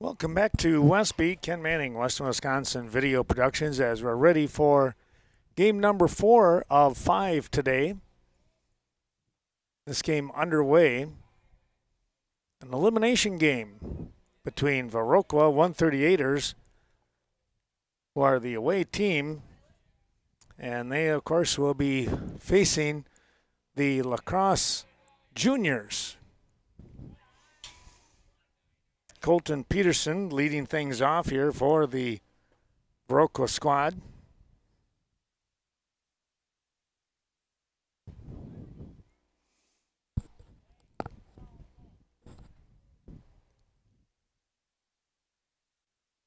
Welcome back to Westby. Ken Manning, Western Wisconsin Video Productions, as we're ready for game number 4 of 5 today. This game underway. An elimination game between Viroqua 138ers, who are the away team, and they, of course, will be facing the Crosse Jrs. Colton Peterson leading things off here for the Viroqua squad.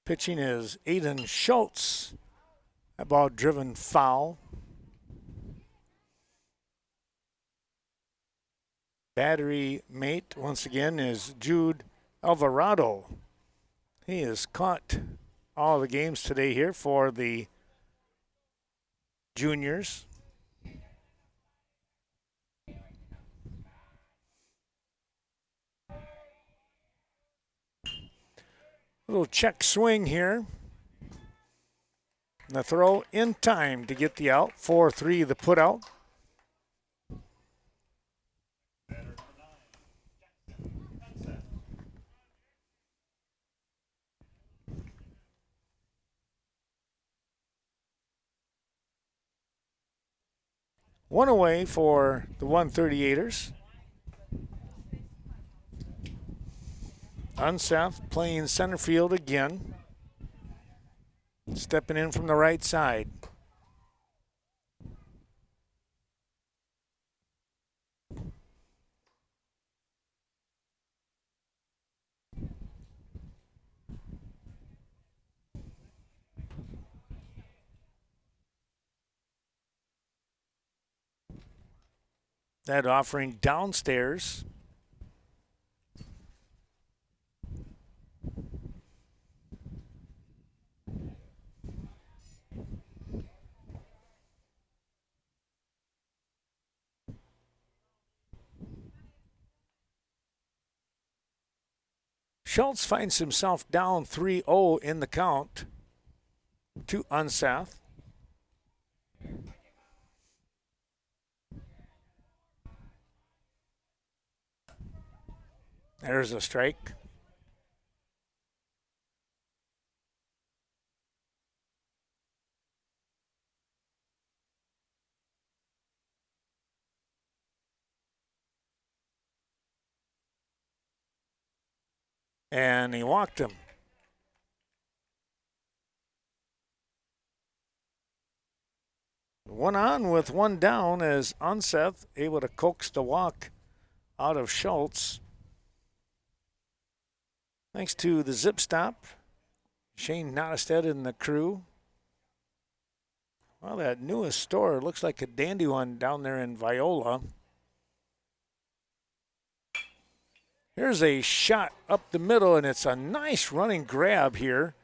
Pitching is Aiden Schultz. That ball driven foul. Battery mate once again is Jude Alvarado. He has caught all the games today here for the juniors. Little check swing here. And the throw in time to get the out. 4-3 the put out. One away for the 138ers. Unseth playing center field again. Stepping in from the right side. That offering downstairs. Schultz finds himself down 3-0 in the count to Unseth. There's a strike. And he walked him. One on with one down as Unseth able to coax the walk out of Schultz. Thanks to the zip stop, Shane Nottestead and the crew. Well, that newest store looks like a dandy one down there in Viola. Here's a shot up the middle, and it's a nice running grab here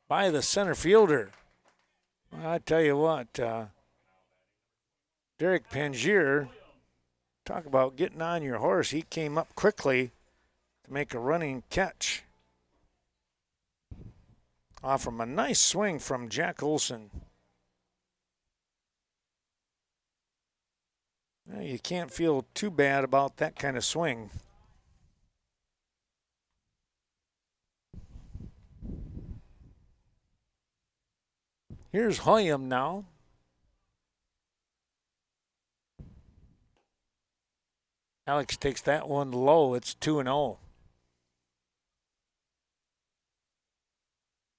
by the center fielder. Well, I tell you what, Derek Pangier, talk about getting on your horse. He came up quickly to make a running catch off from a nice swing from Jack Olson. Well, you can't feel too bad about that kind of swing. Here's Hoyam now. Alex takes that one low. It's 2-0.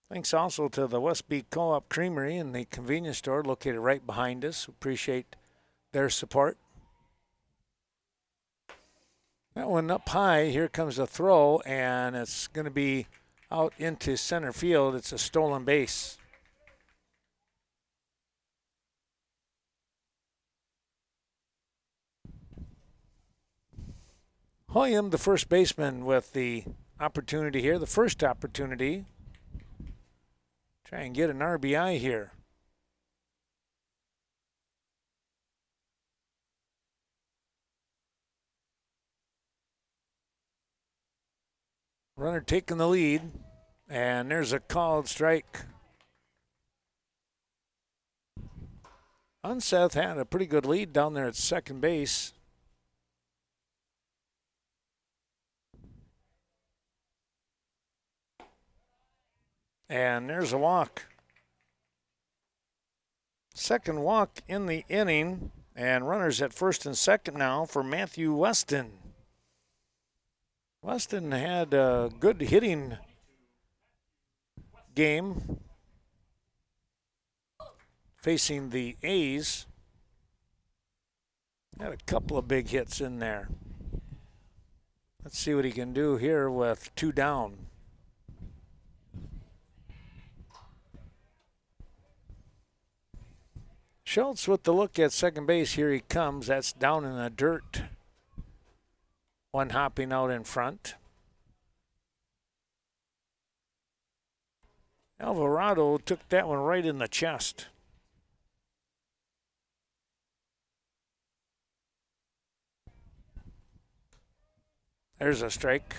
Thanks also to the Westby Co-op Creamery and the convenience store located right behind us. Appreciate their support. That one up high. Here comes a throw, and it's going to be out into center field. It's a stolen base. Hoyam, the first baseman, with the opportunity here, the first opportunity. Try and get an RBI here. Runner taking the lead. And there's a called strike. Unseth had a pretty good lead down there at second base. And there's a walk. Second walk in the inning, and runners at first and second now for Matthew Weston. Weston had a good hitting game facing the A's. Had a couple of big hits in there. Let's see what he can do here with 2 down. Schultz with the look at second base. Here he comes. That's down in the dirt. One hopping out in front. Alvarado took that one right in the chest. There's a strike.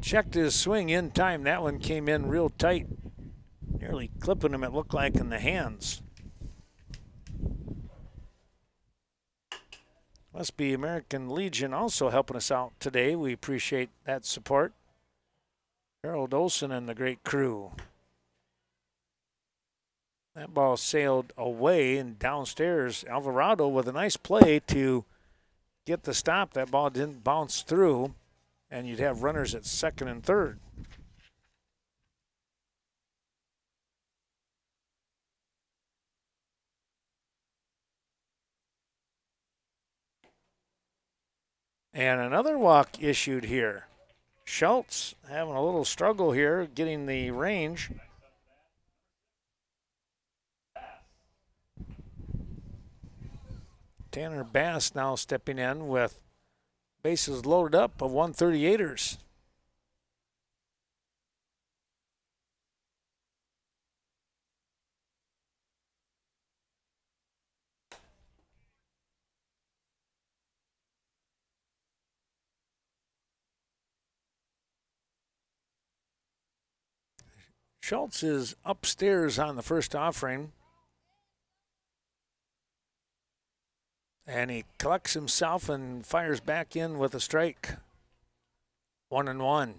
Checked his swing in time. That one came in real tight. Nearly clipping him, it looked like, in the hands. Must be American Legion also helping us out today. We appreciate that support. Harold Olson and the great crew. That ball sailed away and downstairs. Alvarado with a nice play to get the stop. That ball didn't bounce through, and you'd have runners at second and third. And another walk issued here. Schultz having a little struggle here getting the range. Tanner Bass now stepping in with bases loaded up of 138ers. Schultz is upstairs on the first offering. And he collects himself and fires back in with a strike. 1-1.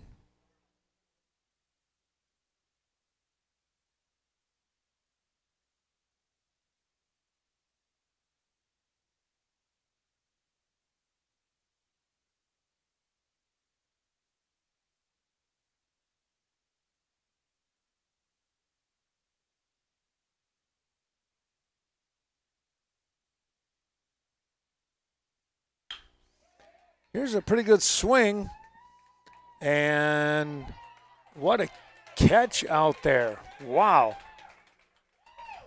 Here's a pretty good swing, and what a catch out there. Wow.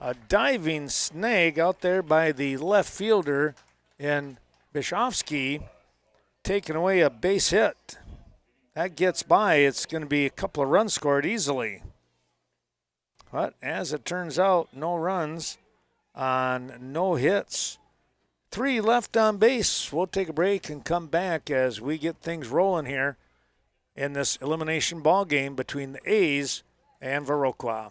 A diving snag out there by the left fielder in Bishovsky, taking away a base hit. That gets by. It's going to be a couple of runs scored easily. But as it turns out, no runs on no hits. 3 left on base. We'll take a break and come back as we get things rolling here in this elimination ball game between the A's and Viroqua.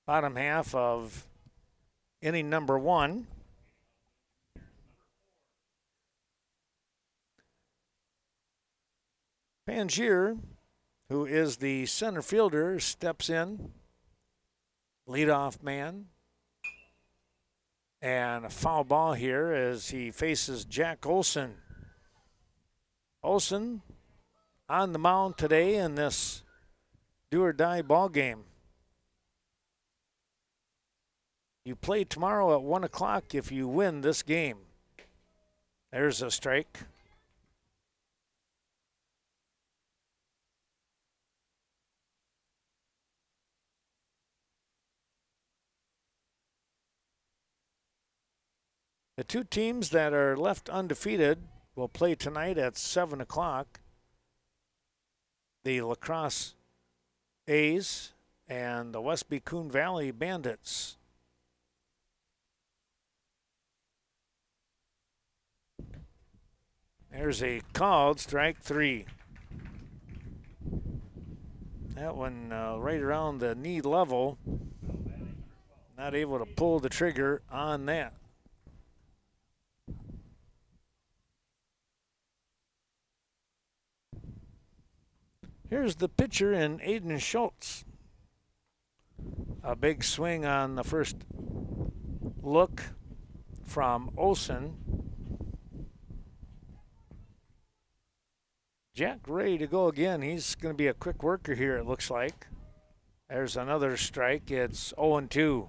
Bottom half of inning number 1. Pangier, who is the center fielder, steps in. Leadoff man. And a foul ball here as he faces Jack Olson. Olson on the mound today in this do-or-die ball game. You play tomorrow at 1 o'clock if you win this game. There's a strike. The two teams that are left undefeated will play tonight at 7 o'clock. The La Crosse A's and the Westby Coon Valley Bandits. There's a called strike 3. That one right around the knee level. Not able to pull the trigger on that. Here's the pitcher in Aiden Schultz. A big swing on the first look from Olson. Jack ready to go again. He's going to be a quick worker here, it looks like. There's another strike. It's 0-2.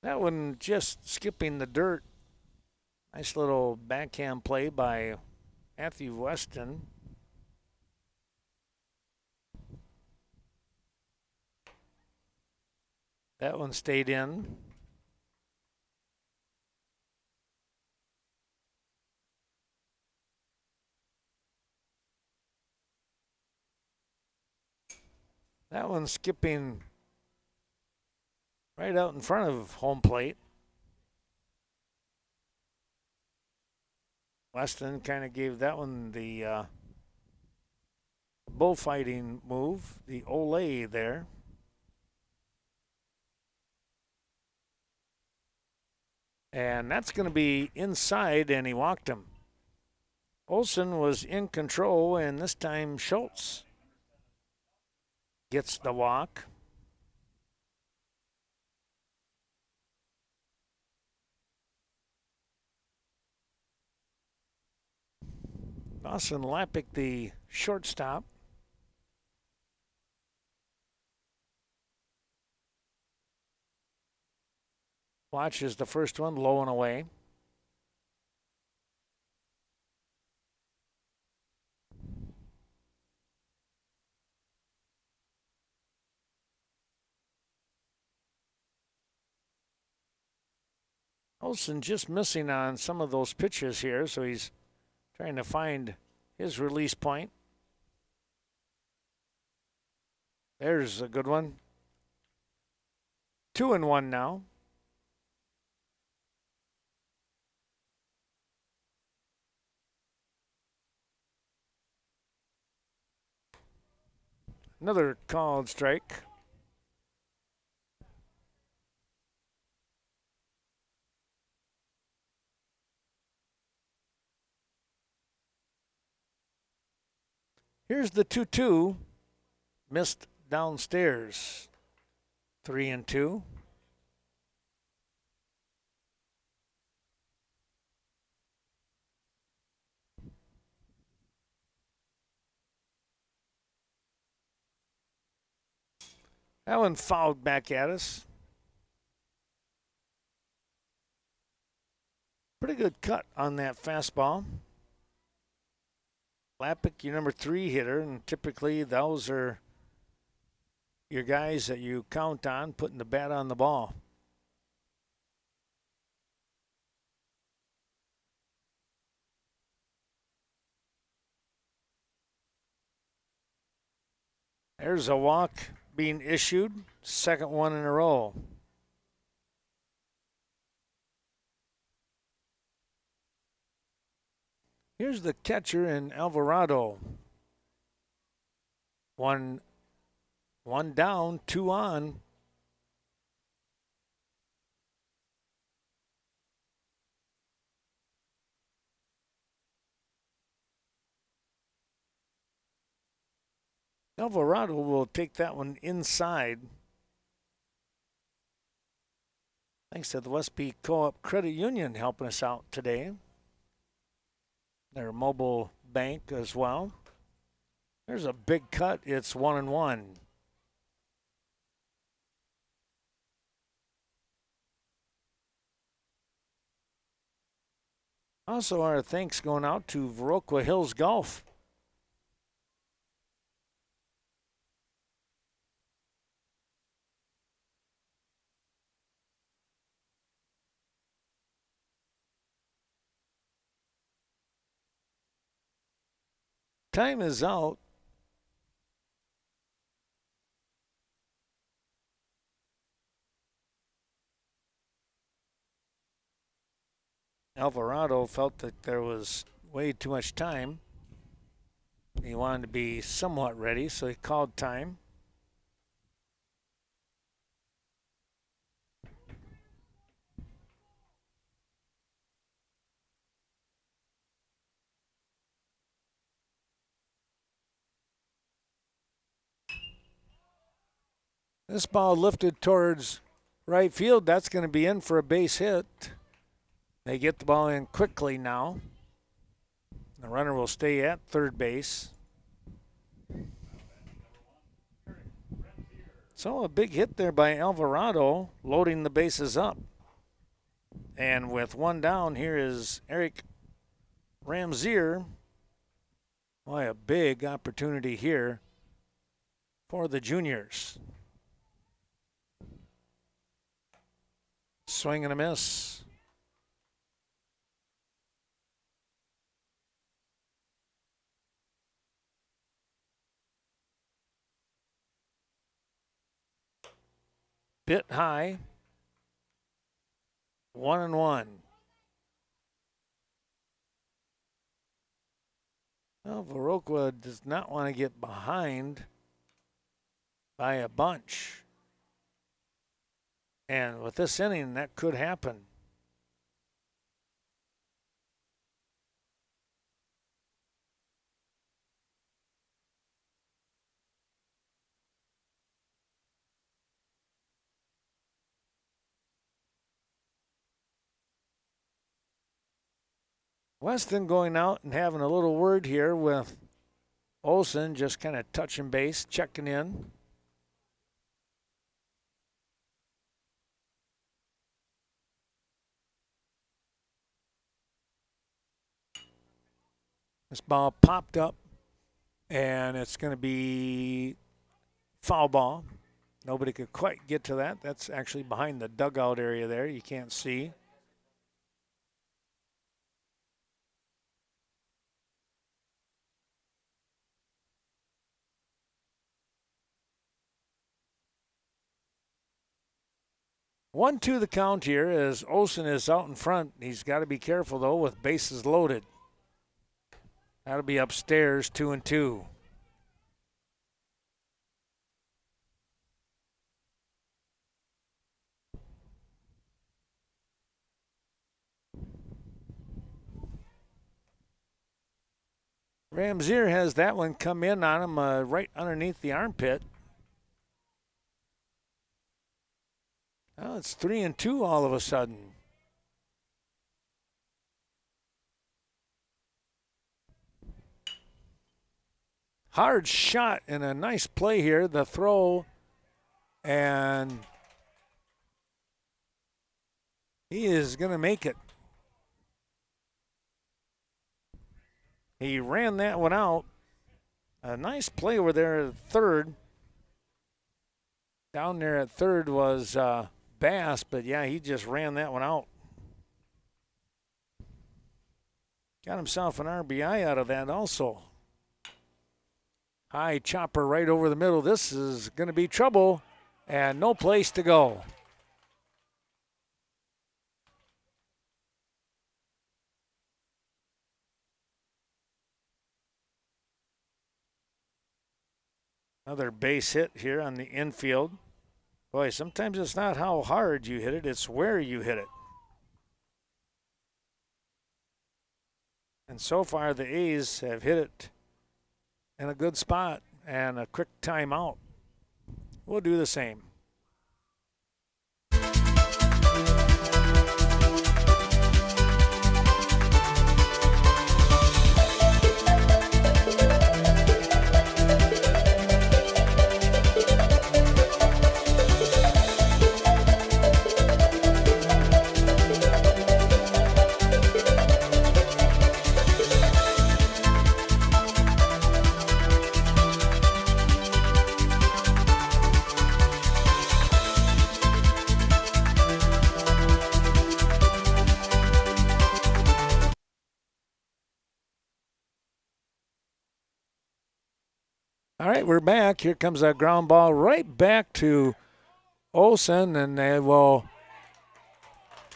That one just skipping the dirt. Nice little backhand play by Matthew Weston. That one stayed in. That one skipping right out in front of home plate. Weston kind of gave that one the bullfighting move, the Olay there. And that's going to be inside, and he walked him. Olson was in control, and this time Schultz gets the walk. Dawson Lappick, the shortstop. Watches the first one low and away. Olson just missing on some of those pitches here, so he's trying to find his release point. There's a good one. 2-1 now. Another called strike. Here's the 2-2. Missed downstairs. 3-2. That one fouled back at us. Pretty good cut on that fastball. Lappick, your number 3 hitter, and typically those are your guys that you count on putting the bat on the ball. There's a walk being issued, second one in a row. Here's the catcher in Alvarado. One down, 2 on. Alvarado will take that one inside. Thanks to the Westby Co-op Credit Union helping us out today. Their mobile bank as well. There's a big cut. It's 1-1. Also, our thanks going out to Viroqua Hills Golf. Time is out. Alvarado felt that there was way too much time. He wanted to be somewhat ready, so he called time. This ball lifted towards right field. That's going to be in for a base hit. They get the ball in quickly now. The runner will stay at third base. So a big hit there by Alvarado, loading the bases up. And with one down, here is Eric Ramzier. Boy, a big opportunity here for the juniors. Swing and a miss. Bit high. 1-1. Well, Viroqua does not want to get behind by a bunch. And with this inning, that could happen. Weston going out and having a little word here with Olson, just kind of touching base, checking in. This ball popped up, and it's going to be foul ball. Nobody could quite get to that. That's actually behind the dugout area there. You can't see. One, two the count here as Olson is out in front. He's got to be careful, though, with bases loaded. That'll be upstairs, 2-2. Ramzier has that one come in on him right underneath the armpit. Well, it's 3-2 all of a sudden. Hard shot and a nice play here. The throw, and he is going to make it. He ran that one out. A nice play over there at third. Down there at third was Bass, but yeah, he just ran that one out. Got himself an RBI out of that also. High chopper right over the middle. This is going to be trouble and no place to go. Another base hit here on the infield. Boy, sometimes it's not how hard you hit it, it's where you hit it. And so far, the A's have hit it in a good spot and a quick timeout. We'll do the same. All right, we're back. Here comes a ground ball right back to Olsen, and they will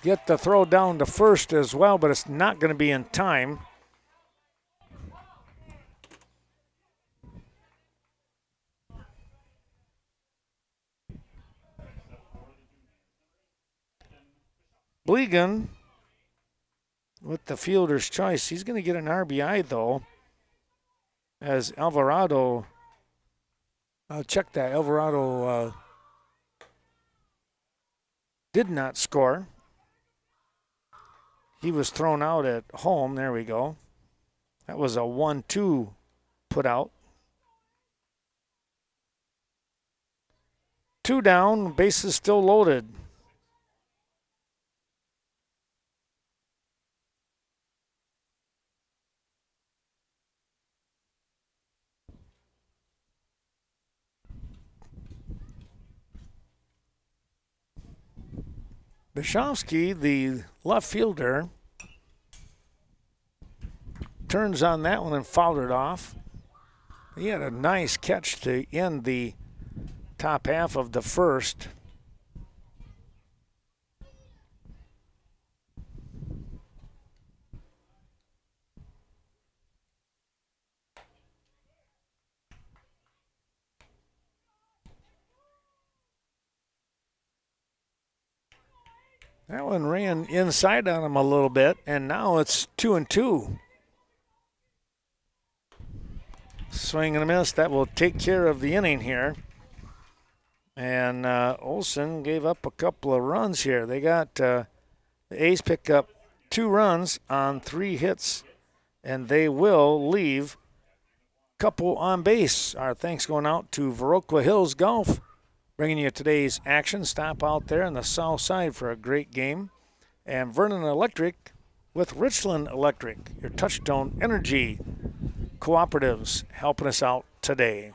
get the throw down to first as well, but it's not going to be in time. Blegan with the fielder's choice. He's going to get an RBI, though, as Alvarado, I'll check that, Alvarado did not score. He was thrown out at home. There we go. That was a 1-2 put out. 2 down, bases still loaded. Bishovsky, the left fielder, turns on that one and fouled it off. He had a nice catch to end the top half of the first. That one ran inside on him a little bit, and now it's 2-2. Swing and a miss. That will take care of the inning here. And Olsen gave up a couple of runs here. They got the A's pick up 2 runs on 3 hits, and they will leave a couple on base. Our thanks going out to Viroqua Hills Golf, bringing you today's action. Stop out there on the south side for a great game. And Vernon Electric with Richland Electric, your Touchstone Energy cooperatives, helping us out today.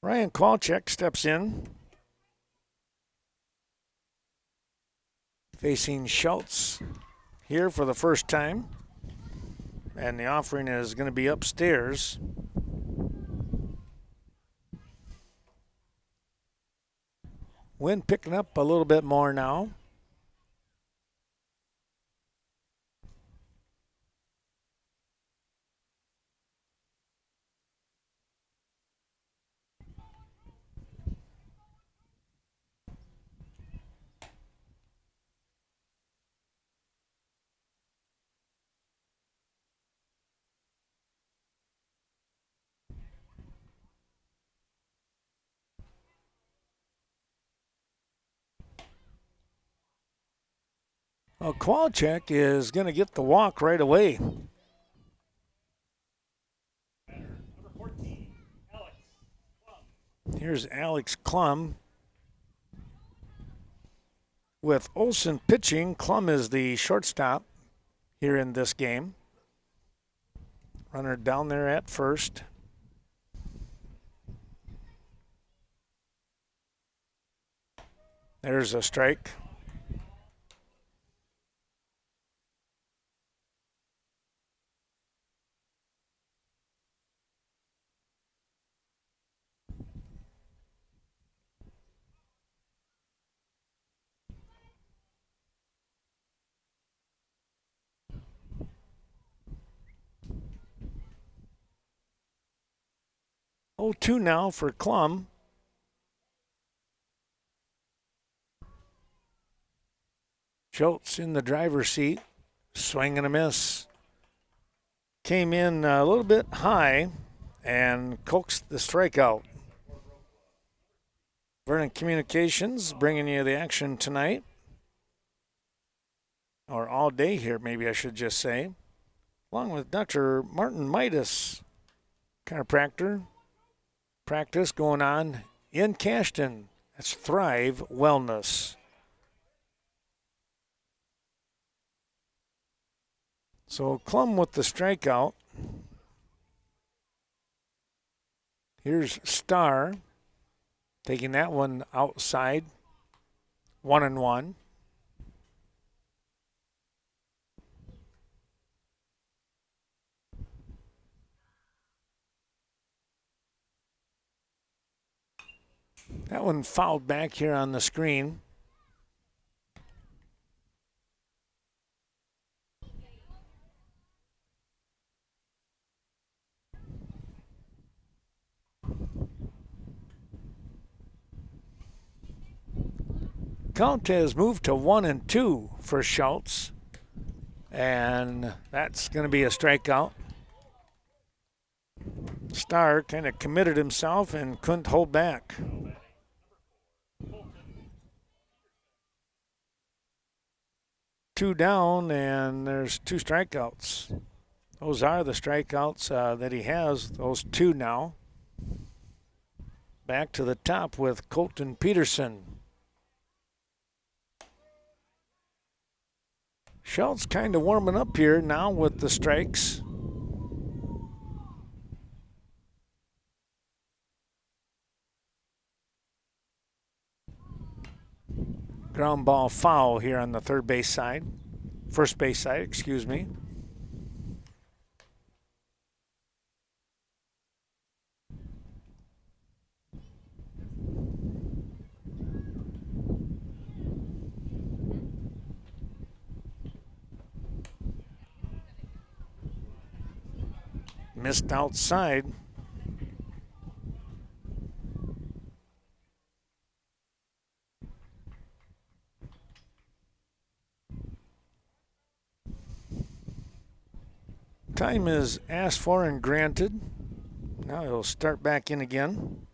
Ryan Kowalczyk steps in, facing Schultz here for the first time. And the offering is going to be upstairs. Wind picking up a little bit more now. Well, Kowalczyk is going to get the walk right away. Here's Alex Klum. With Olsen pitching, Klum is the shortstop here in this game. Runner down there at first. There's a strike. Oh, 2 now for Klum. Schultz in the driver's seat, swing and a miss. Came in a little bit high and coaxed the strikeout. Vernon Communications bringing you the action tonight, or all day here, maybe I should just say, along with Dr. Martin Midas, chiropractor. Practice going on in Cashton. That's Thrive Wellness. So Klum with the strikeout. Here's Starr taking that one outside. 1-1. That one fouled back here on the screen. Count has moved to 1-2 for Schultz, and that's going to be a strikeout. Starr kind of committed himself and couldn't hold back. Two down, and there's 2 strikeouts. Those are the strikeouts that he has, those 2 now. Back to the top with Colton Peterson. Schultz kind of warming up here now with the strikes. Ground ball foul here on the first base side, excuse me. Missed outside. Time is asked for and granted. Now he'll start back in again.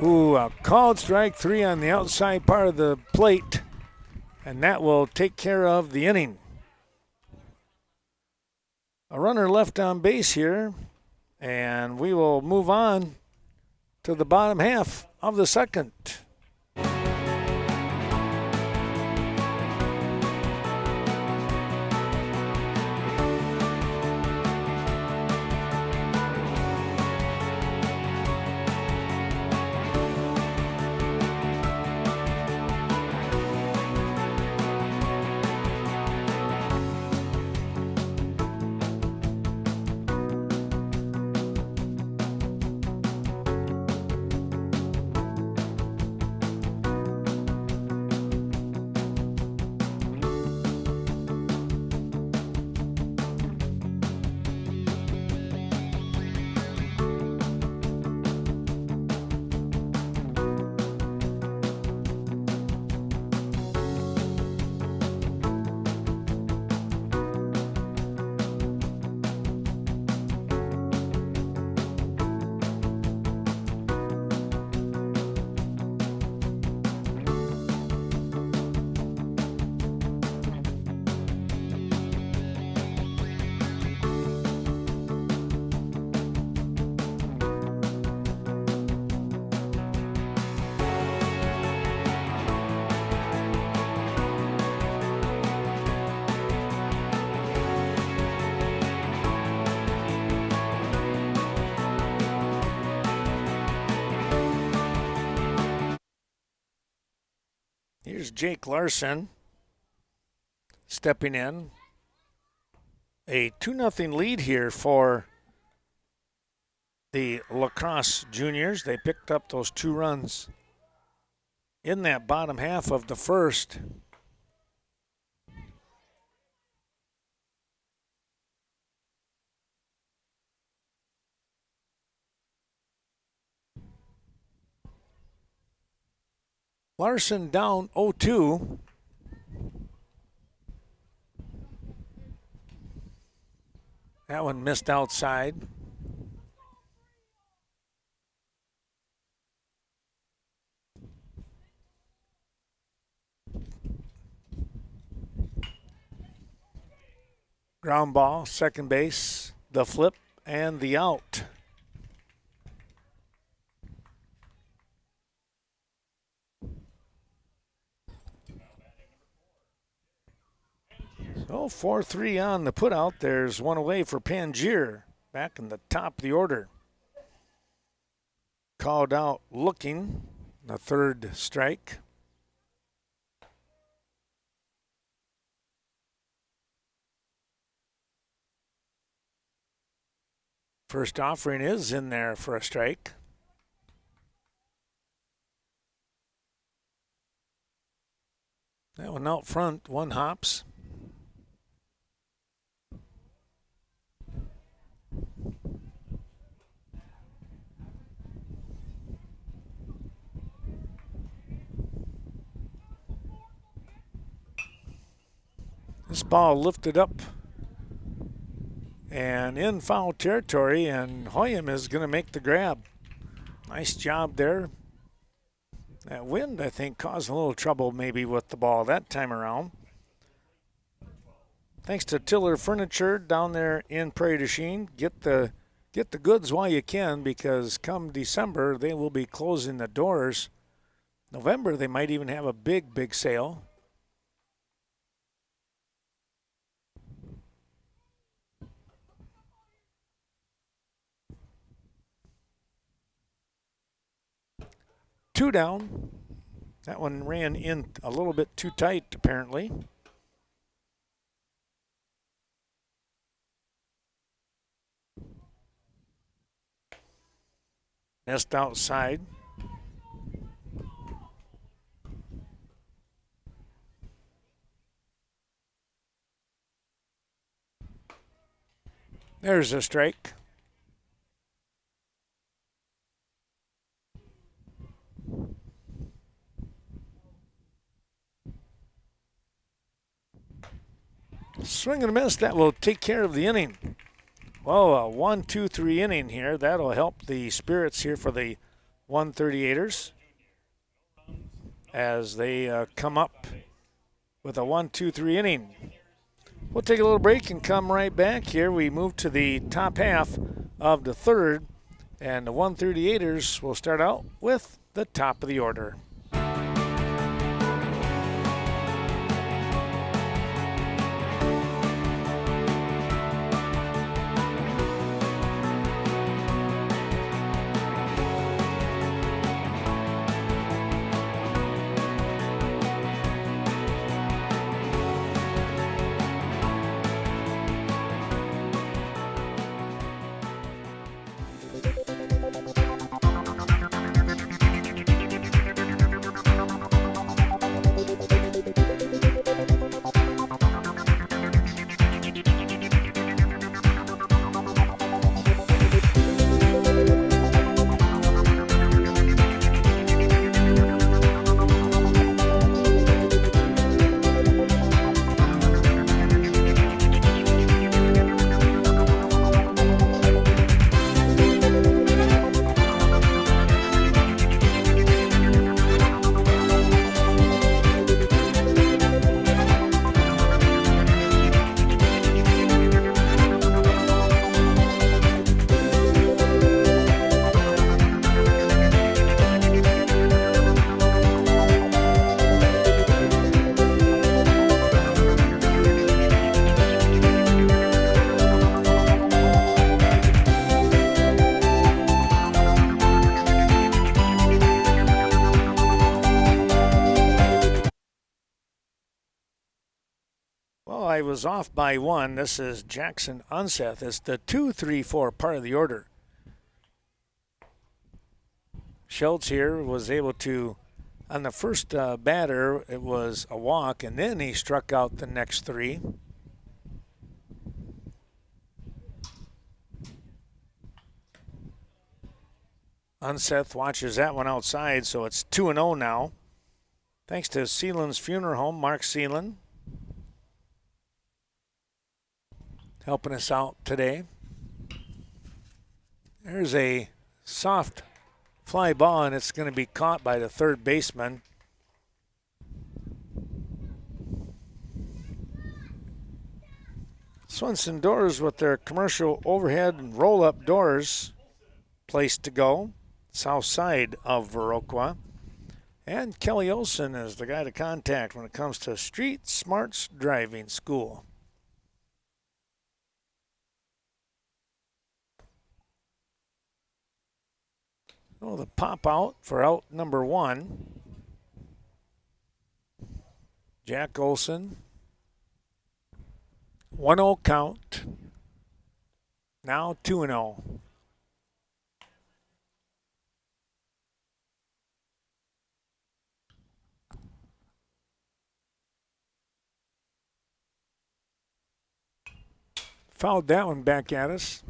Ooh, a called strike 3 on the outside part of the plate, and that will take care of the inning. A runner left on base here, and we will move on to the bottom half of the second. Here's Jake Larson stepping in. A 2-0 lead here for the Crosse Jrs. They picked up those 2 runs in that bottom half of the first. Larson down 0-2. That one missed outside. Ground ball, second base, the flip, and the out. So 4-3 on the putout. There's one away for Pangier, back in the top of the order. Called out looking, the third strike. First offering is in there for a strike. That one out front, one hops. This ball lifted up and in foul territory, and Hoyam is going to make the grab. Nice job there. That wind, I think, caused a little trouble maybe with the ball that time around. Thanks to Tiller Furniture down there in Prairie du Chien. Get the goods while you can, because come December they will be closing the doors. November they might even have a big sale. Two down. That one ran in a little bit too tight, apparently. Missed outside. There's a strike. Swing and a miss. That will take care of the inning. Well, a 1-2-3 inning here. That'll help the Spirits here for the 138ers as they come up with a 1-2-3 inning. We'll take a little break and come right back here. We move to the top half of the third, and the 138ers will start out with the top of the order. I was off by 1. This is Jackson Unseth. It's the 2-3-4 part of the order. Schultz here was able to, on the first batter, it was a walk, and then he struck out the next 3. Unseth watches that one outside, so it's 2-0 now. Thanks to Seeland's Funeral Home, Mark Seeland, helping us out today. There's a soft fly ball, and it's going to be caught by the third baseman. Swenson Doors with their commercial overhead and roll-up doors place to go, south side of Viroqua. And Kelly Olson is the guy to contact when it comes to Street Smarts Driving School. So the pop out for out number 1. Jack Olson. 1-0 count. Now 2-0. Fouled that one back at us.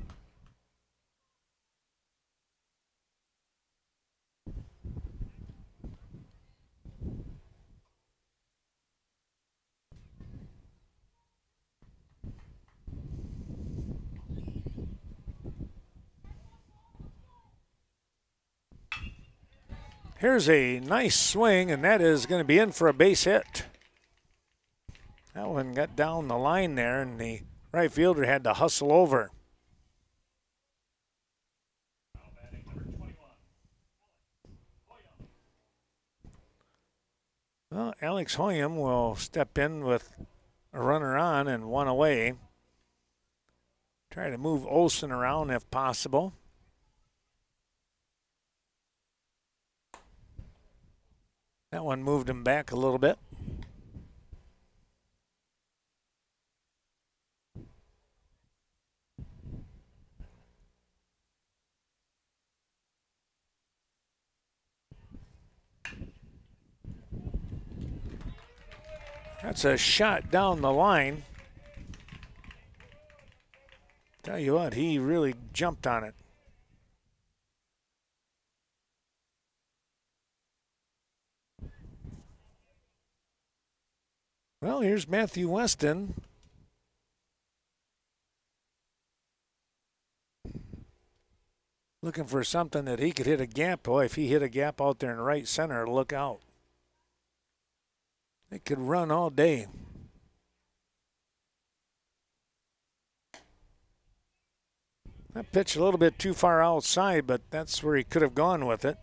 Here's a nice swing, and that is going to be in for a base hit. That one got down the line there, and the right fielder had to hustle over. Well, Alex Hoyam will step in with a runner on and 1 away. Try to move Olson around if possible. That one moved him back a little bit. That's a shot down the line. Tell you what, he really jumped on it. Well, here's Matthew Weston. Looking for something that he could hit a gap. Boy, if he hit a gap out there in right center, look out. It could run all day. That pitch a little bit too far outside, but that's where he could have gone with it.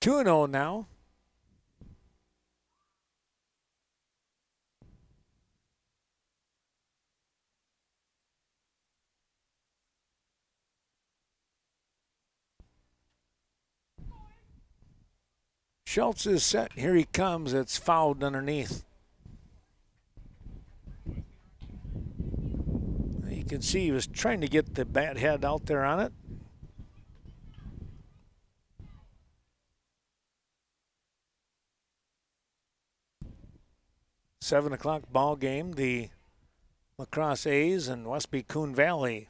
Two and 0 now. Schultz is set. Here he comes. It's fouled underneath. You can see he was trying to get the bat head out there on it. Seven o'clock ball game. The La Crosse A's and Westby Coon Valley.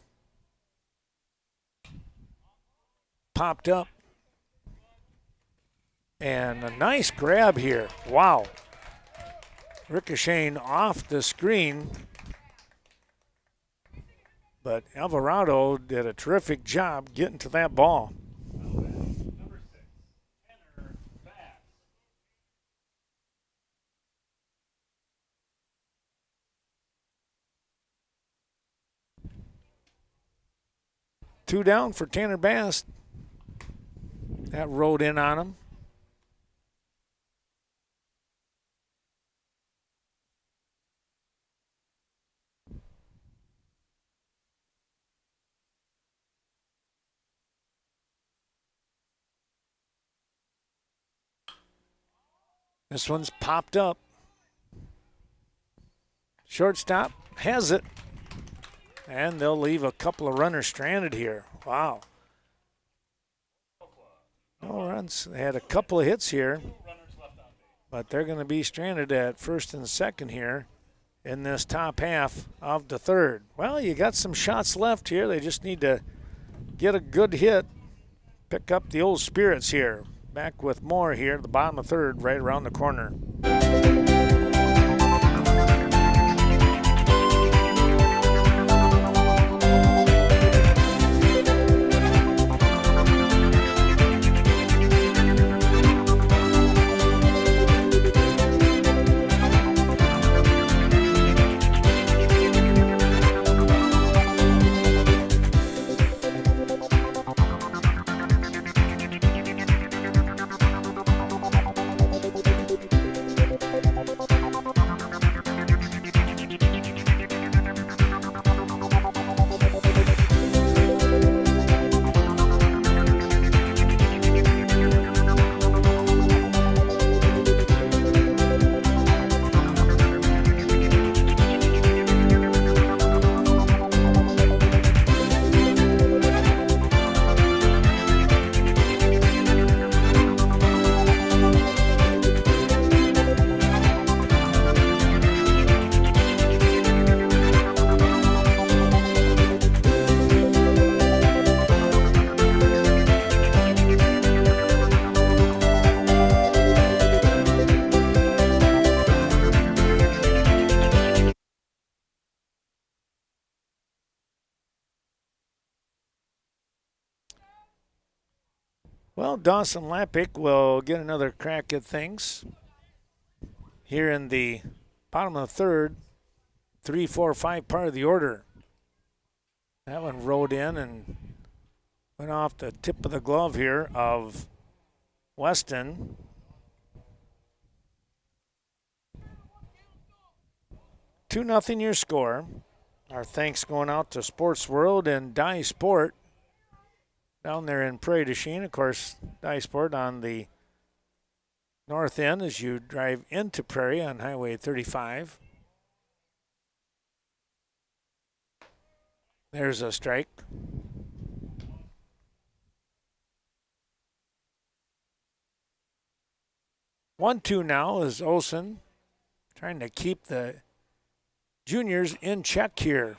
Popped up. And a nice grab here. Wow. Ricocheting off the screen. But Alvarado did a terrific job getting to that ball. Two down for Tanner Bass. That rode in on him. This one's popped up. Shortstop has it. And they'll leave a couple of runners stranded here. Wow. No runs. They had a couple of hits here. But they're going to be stranded at first and second here in this top half of the third. Well, you got some shots left here. They just need to get a good hit. Pick up the old spirits here. Back with more here at the bottom of third, right around the corner. Well, Dawson Lappick will get another crack at things here in the bottom of the third, 3, 4, 5 part of the order. That one rode in and went off the tip of the glove here of Weston. Two nothing your score. Our thanks going out to Sports World and Dye Sport down there in Prairie du Chien. Of course, Dye Sport on the north end as you drive into Prairie on Highway 35. There's a strike. One, two now is Olsen trying to keep the juniors in check here.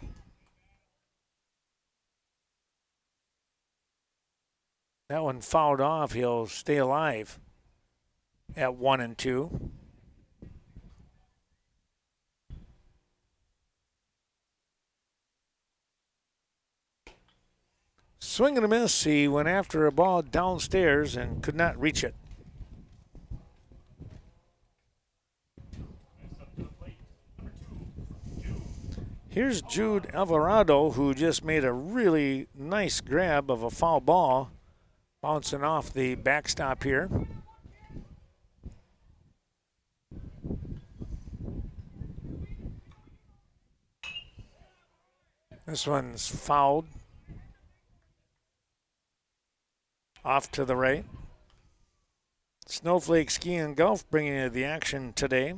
That one fouled off. He'll stay alive at 1 and 2. Swing and a miss. He went after a ball downstairs and could not reach it. Here's Jude Alvarado, who just made a really nice grab of a foul ball, bouncing off the backstop here. This one's fouled. Off to the right. Snowflake Ski and Golf bringing you the action today.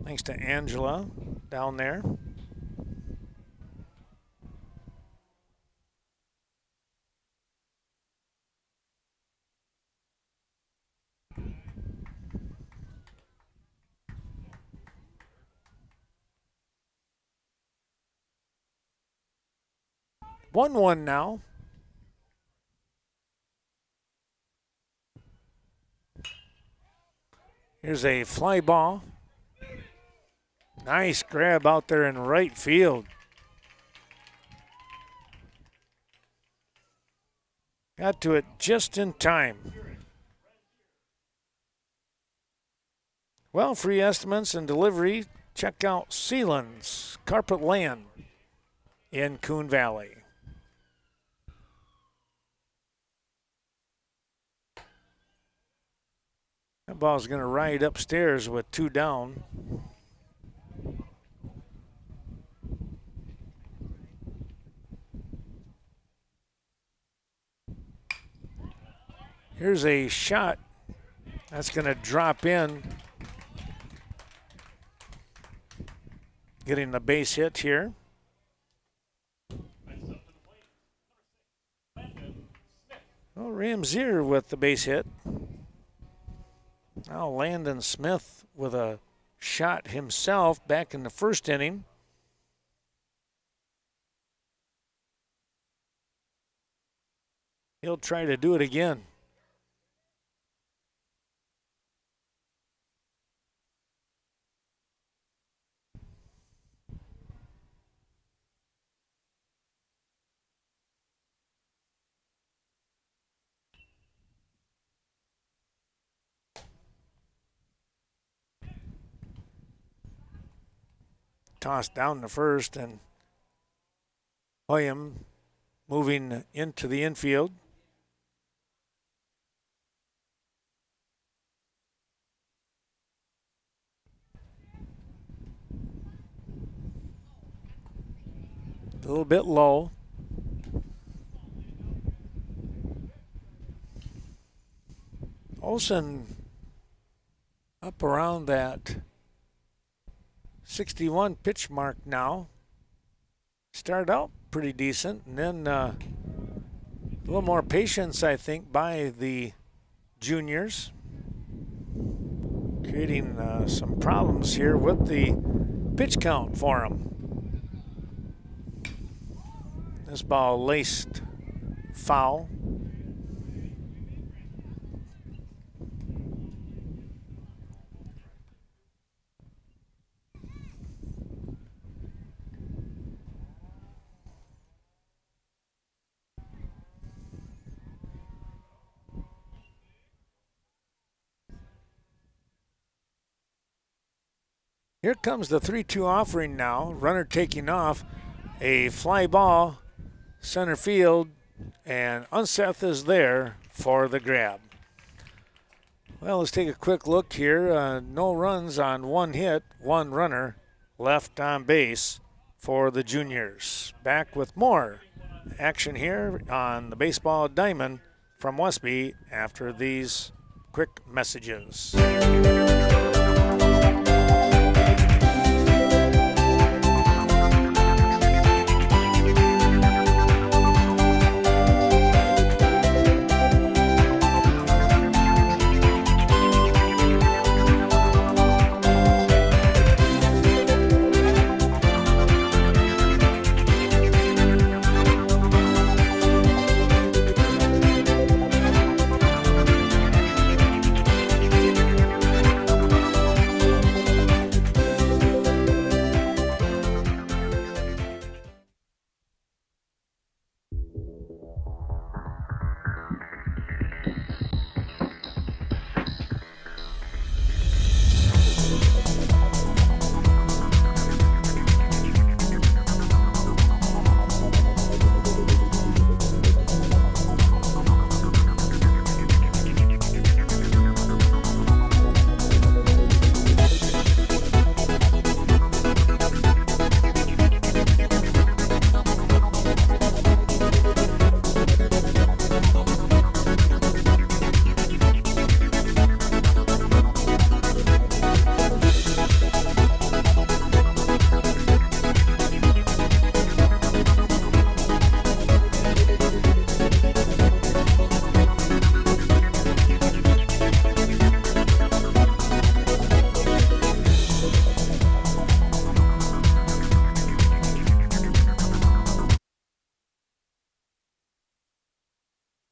Thanks to Angela down there. One now. Here's a fly ball. Nice grab out there in right field. Got to it just in time. Well, free estimates and delivery, check out Sealand's Carpet Land in Coon Valley. That ball's going to ride upstairs with 2 down. Here's a shot That's going to drop in. Getting the base hit here. Oh, Ramsier with the base hit. Now Landon Smith with a shot himself back in the first inning. He'll try to do it again. Tossed down the first, and Hoyam moving into the infield. A little bit low. Olsen up around that 61 pitch mark now. Started out pretty decent, and then a little more patience, I think, by the juniors, creating some problems here with the pitch count for them. This ball laced foul. Here comes the 3-2 offering now. Runner taking off. A fly ball, center field, and Unseth is there for the grab. Well, let's take a quick look here. No runs on one hit, one runner left on base for the juniors. Back with more action here on the Baseball Diamond from Westby after these quick messages.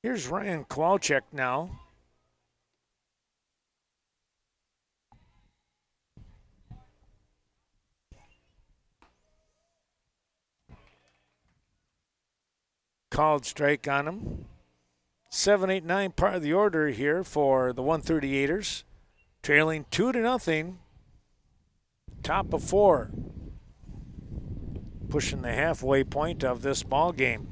Here's Ryan Kowalczyk now. Called strike on him. 7, 8, 9 part of the order here for the 138ers. Trailing 2-0. Top of 4. Pushing the halfway point of this ball game.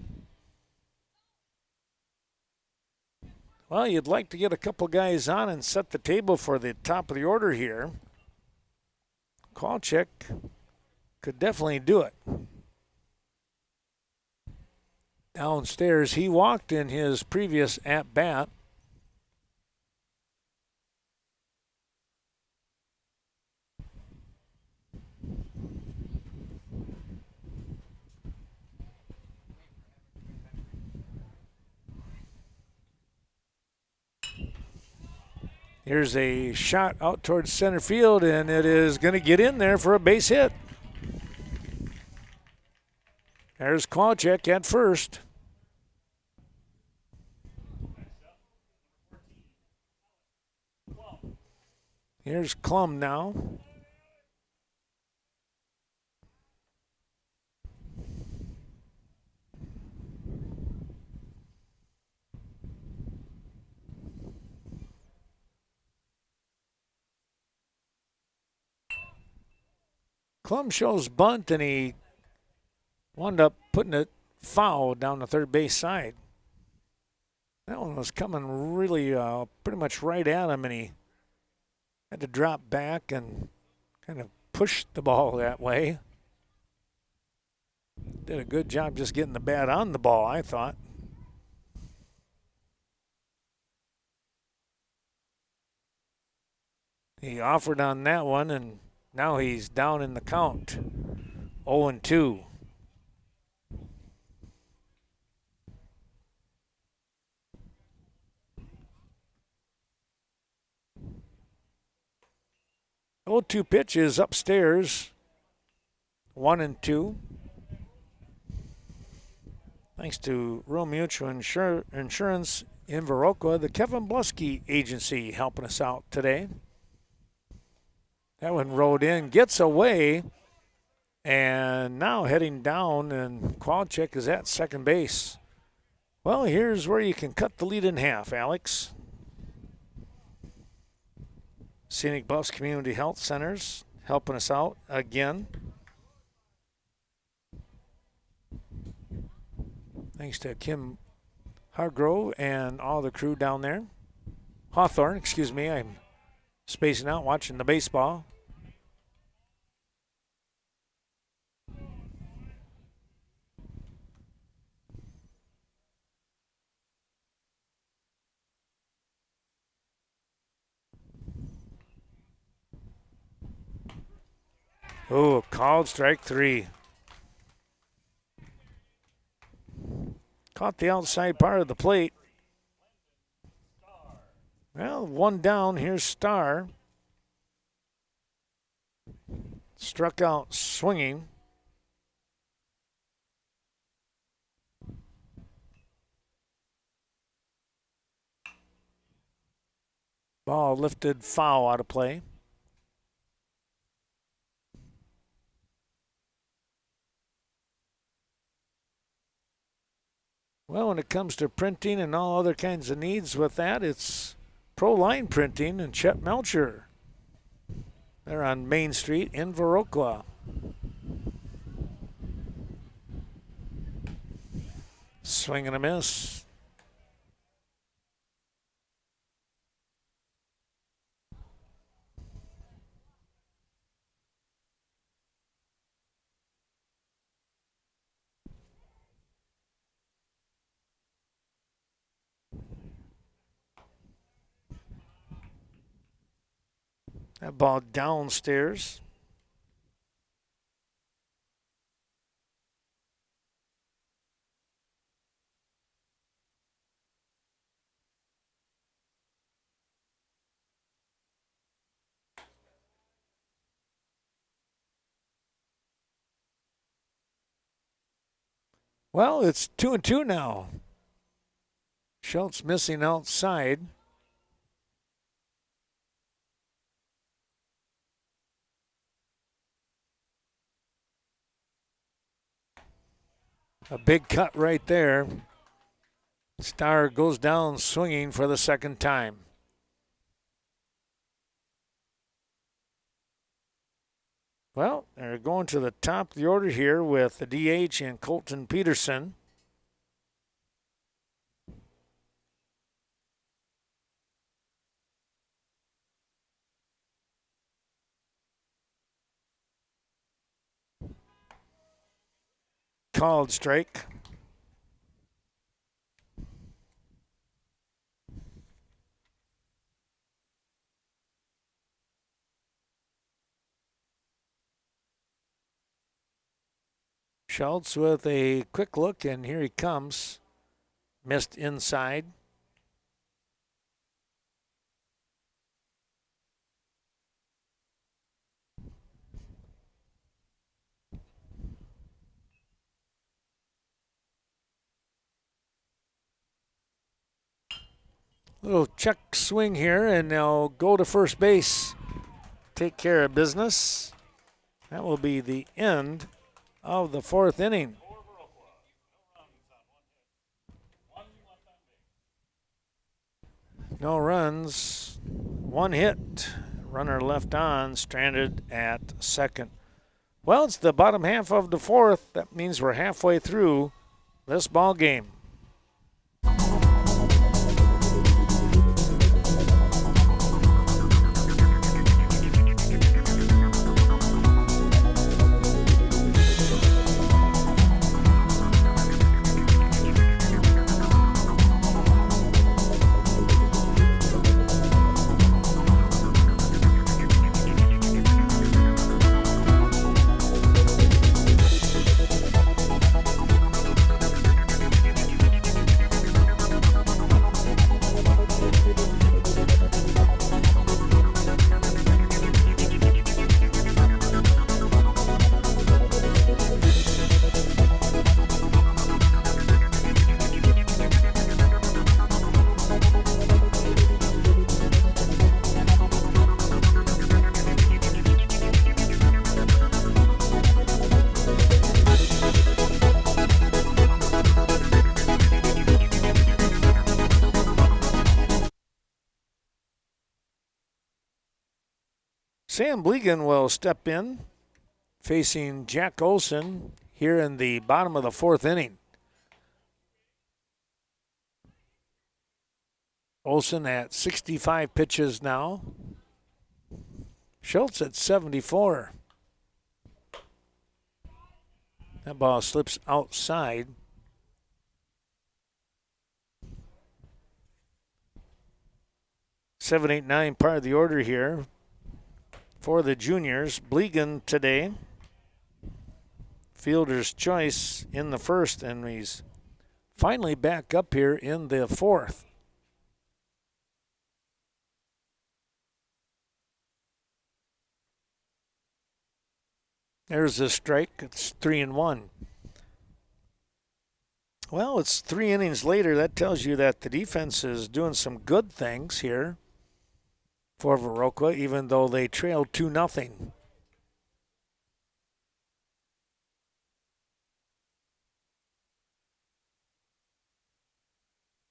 Well, you'd like to get a couple guys on and set the table for the top of the order here. Kowalczyk could definitely do it. Downstairs, he walked in his previous at-bat. Here's a shot out towards center field, and it is going to get in there for a base hit. There's Kowalczyk at first. Here's Klum now. Klum shows bunt, and he wound up putting it foul down the third base side. That one was coming really pretty much right at him, and he had to drop back and kind of push the ball that way. Did a good job just getting the bat on the ball, I thought. He offered on that one, and now he's down in the count. 0-2. The 0-2 pitch is upstairs. 1-2. Thanks to Rural Mutual Insurance in Viroqua, the Kevin Blusky Agency helping us out today. That one rode in, gets away, and now heading down, and Kowalczyk is at second base. Well, here's where you can cut the lead in half, Alex. Scenic Bluffs Community Health Centers helping us out again. Thanks to Kim Hargrove and all the crew down there. Hawthorne, excuse me, I'm spacing out watching the baseball. Oh, called strike 3. Caught the outside part of the plate. Well, one down. Here's Starr. Struck out swinging. Ball lifted foul out of play. Well, when it comes to printing and all other kinds of needs with that, it's Pro Line Printing and Chet Melcher. They're on Main Street in Viroqua. Swing and a miss. That ball downstairs. Well, it's 2-2 now. Schultz missing outside. A big cut right there. Starr goes down swinging for the second time. Well, they're going to the top of the order here with the DH and Colton Peterson. Called strike. Schultz with a quick look, and here he comes. Missed inside. Little check swing here, and they'll go to first base. Take care of business. That will be the end of the fourth inning. No runs, one hit. Runner left on, stranded at second. Well, it's the bottom half of the fourth. That means we're halfway through this ball game. Sam Blegan will step in, facing Jack Olson here in the bottom of the fourth inning. Olson at 65 pitches now. Schultz at 74. That ball slips outside. Seven, 8, 9 part of the order here for the juniors. Blegan today, fielder's choice in the first, and he's finally back up here in the fourth. There's a strike. It's 3-1. Well, it's 3 innings later. That tells you that the defense is doing some good things here for Viroqua, even though they trailed 2-0.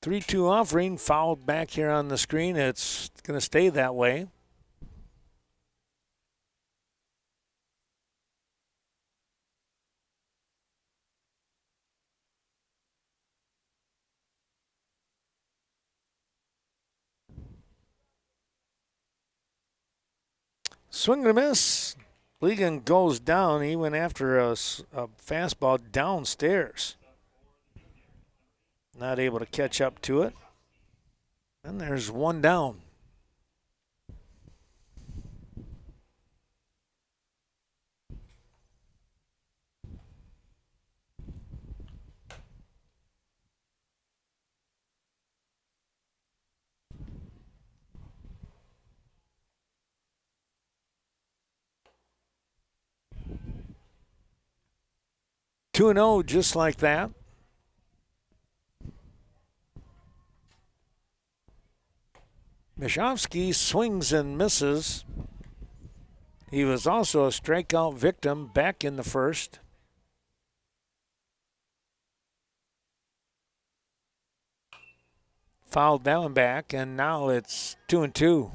Three-two offering, fouled back here on the screen. It's going to stay that way. Swing and a miss. Blegan goes down. He went after a fastball downstairs. Not able to catch up to it. And there's one down. Two and 0 just like that. Mishovsky swings and misses. He was also a strikeout victim back in the first. Fouled down and back, and now it's 2-2.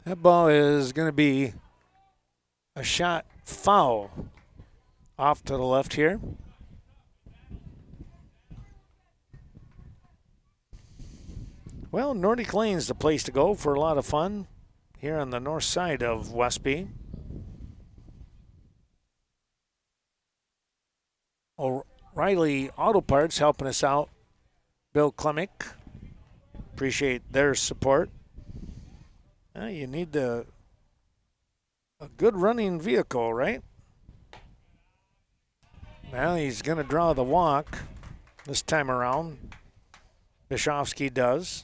That ball is going to be a shot foul off to the left here. Well, Nordic Lane's the place to go for a lot of fun here on the north side of Westby. O'Reilly Auto Parts helping us out. Bill Klemick. Appreciate their support. You need a good running vehicle, right? Well, he's going to draw the walk this time around. Bishovsky does.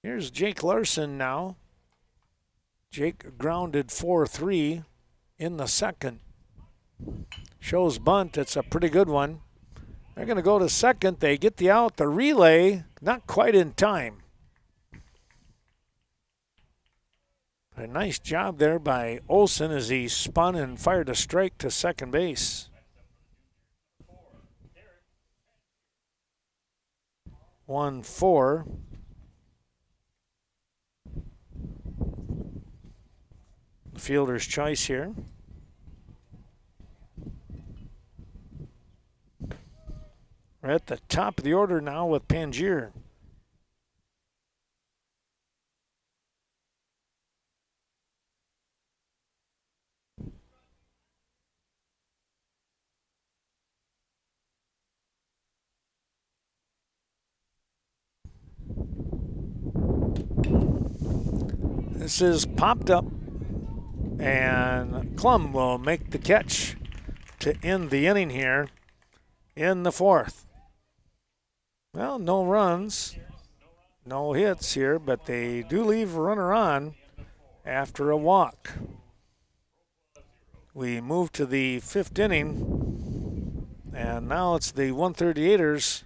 Here's Jake Larson now. Jake grounded 4-3 in the second. Shows bunt. It's a pretty good one. They're going to go to second. They get the out. The relay, not quite in time. A nice job there by Olson as he spun and fired a strike to second base. 1-4. The fielder's choice here. We're at the top of the order now with Pangier. This is popped up, and Klum will make the catch to end the inning here in the fourth. Well, no runs, no hits here, but they do leave a runner on after a walk. We move to the fifth inning, and now it's the 138ers.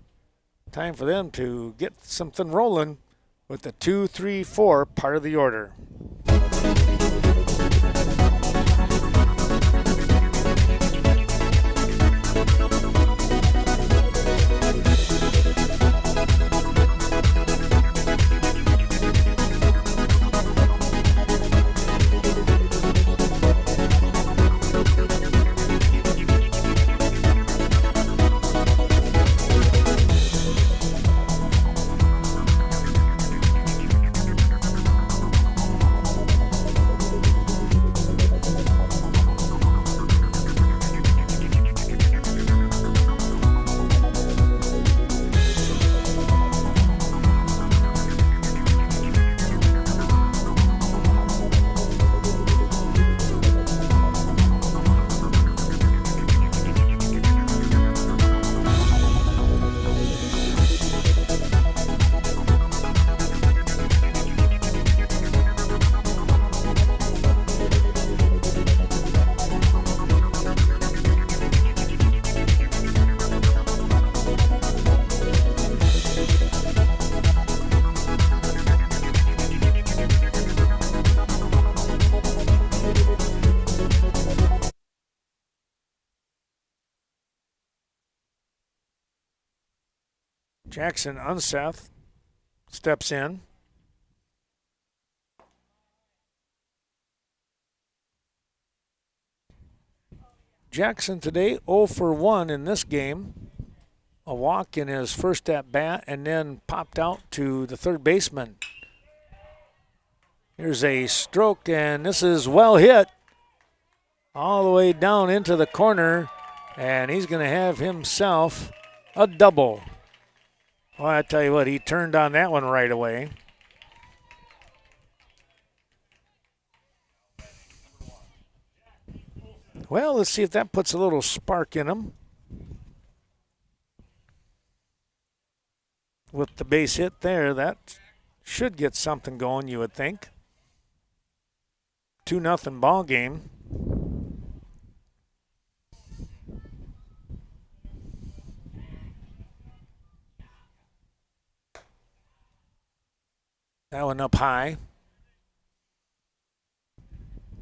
Time for them to get something rolling with the 2-3-4 part of the order. Jackson Unseth steps in. Jackson today 0 for 1 in this game. A walk in his first at bat and then popped out to the third baseman. Here's a stroke, and this is well hit all the way down into the corner, and he's going to have himself a double. Well, I tell you what, he turned on that one right away. Well, let's see if that puts a little spark in him. With the base hit there, that should get something going, you would think. 2-0 ball game. That one up high.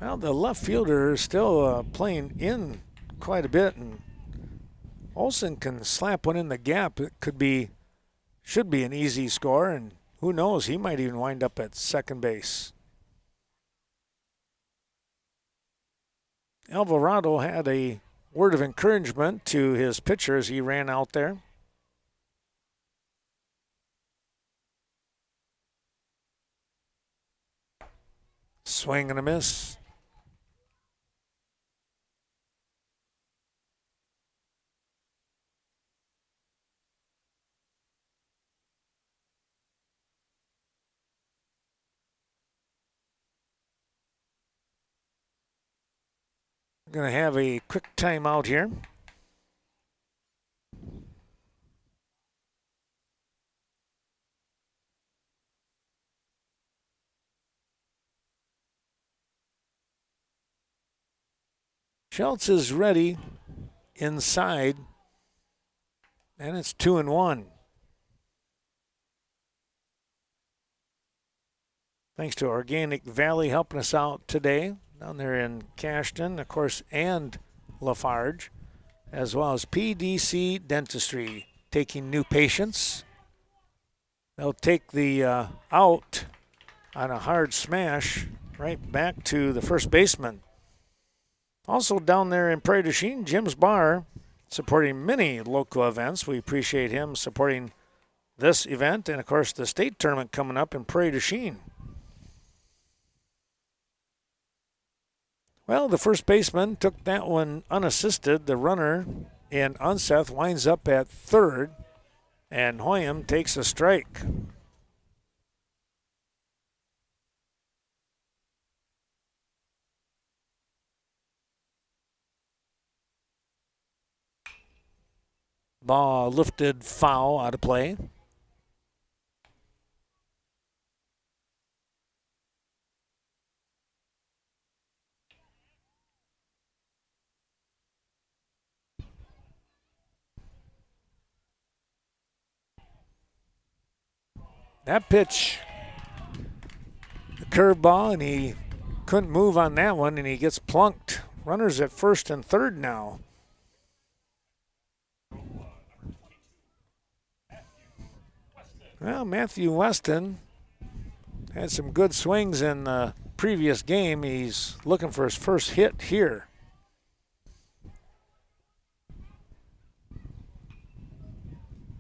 Well, the left fielder is still playing in quite a bit, and Olson can slap one in the gap. It should be an easy score, and who knows, he might even wind up at second base. Alvarado had a word of encouragement to his pitcher as he ran out there. Swing and a miss. We're going to have a quick timeout here. Schultz is ready inside, and it's 2-1. Thanks to Organic Valley helping us out today down there in Cashton, of course, and Lafarge, as well as PDC Dentistry taking new patients. They'll take the out on a hard smash right back to the first baseman. Also down there in Prairie du Chien, Jim's Bar, supporting many local events. We appreciate him supporting this event and, of course, the state tournament coming up in Prairie du Chien. Well, the first baseman took that one unassisted. The runner in Unseth winds up at third, and Hoyam takes a strike. Ball lifted foul out of play. That pitch, the curveball, and he couldn't move on that one, and he gets plunked. Runners at first and third now. Well, Matthew Weston had some good swings in the previous game. He's looking for his first hit here.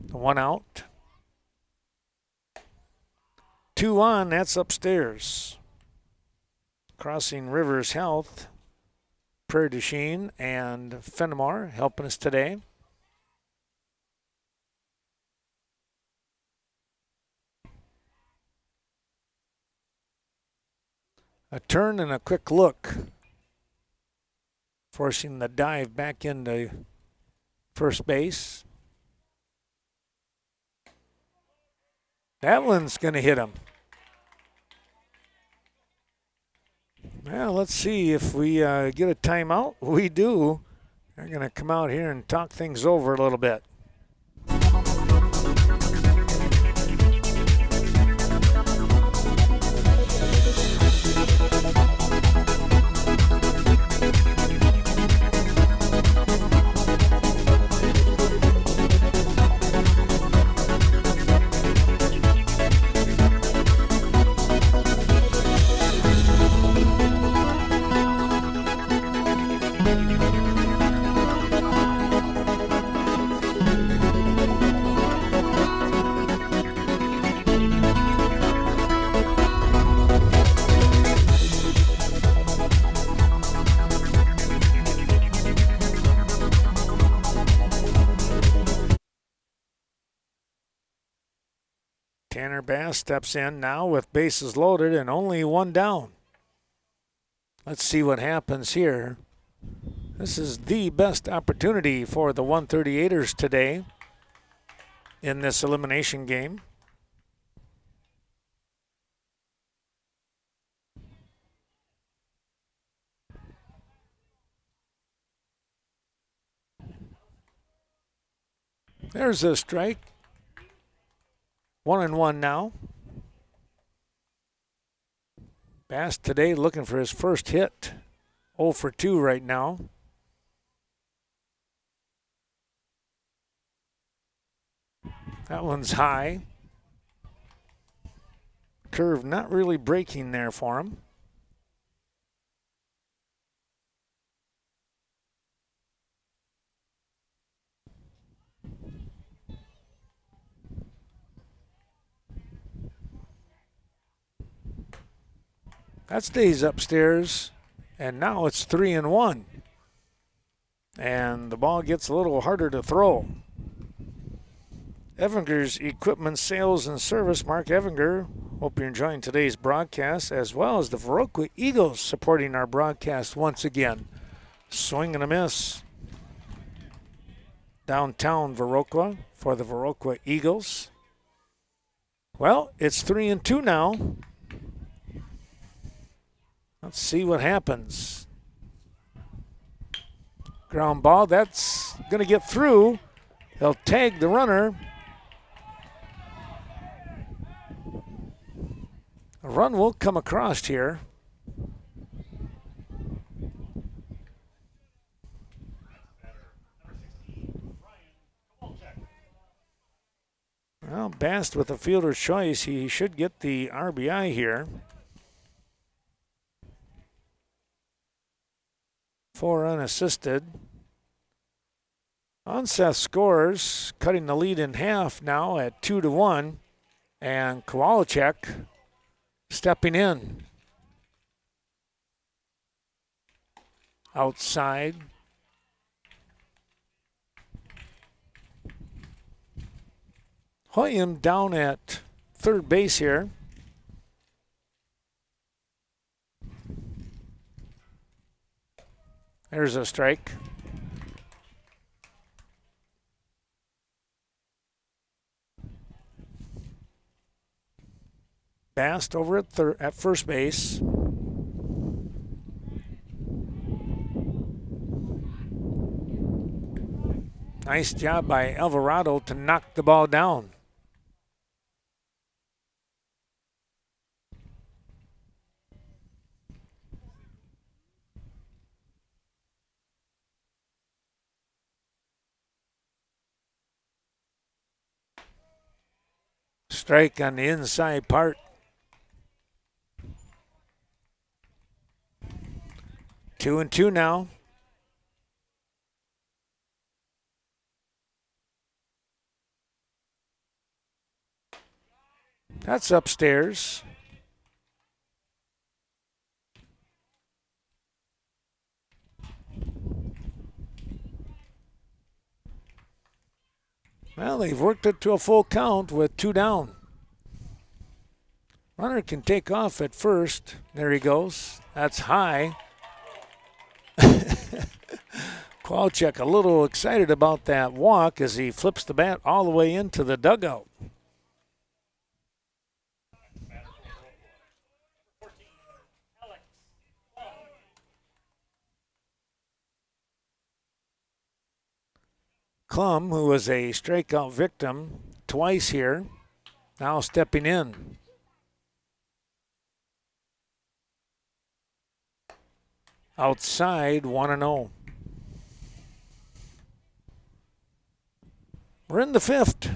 One out. 2 on, that's upstairs. Crossing Rivers Health, Prairie du Chien, and Fenimore helping us today. A turn and a quick look, forcing the dive back into first base. That one's going to hit him. Well, let's see if we get a timeout. We do. They're going to come out here and talk things over a little bit. Tanner Bass steps in now with bases loaded and only one down. Let's see what happens here. This is the best opportunity for the 138ers today in this elimination game. There's a strike. 1-1 now. Bass today looking for his first hit. 0 for 2 right now. That one's high. Curve not really breaking there for him. That stays upstairs, and now it's 3-1. And the ball gets a little harder to throw. Evinger's Equipment Sales and Service, Mark Evinger. Hope you're enjoying today's broadcast, as well as the Viroqua Eagles supporting our broadcast once again. Swing and a miss. Downtown Viroqua for the Viroqua Eagles. Well, it's 3-2 now. Let's see what happens. Ground ball, that's going to get through. They'll tag the runner. A run will come across here. Well, Bast with a fielder's choice, he should get the RBI here. 4 unassisted. Onseth scores, cutting the lead in half now at 2-1. And Kowalczyk stepping in. Outside. Hoyam down at third base here. There's a strike. Bast over at first base. Nice job by Alvarado to knock the ball down. Strike on the inside part. 2-2 now. That's upstairs. Well, they've worked it to a full count with 2 down. Runner can take off at first. There he goes. That's high. Kowalczyk a little excited about that walk as he flips the bat all the way into the dugout. Klum, who was a strikeout victim twice here, now stepping in. Outside, 1-0. We're in the 5th.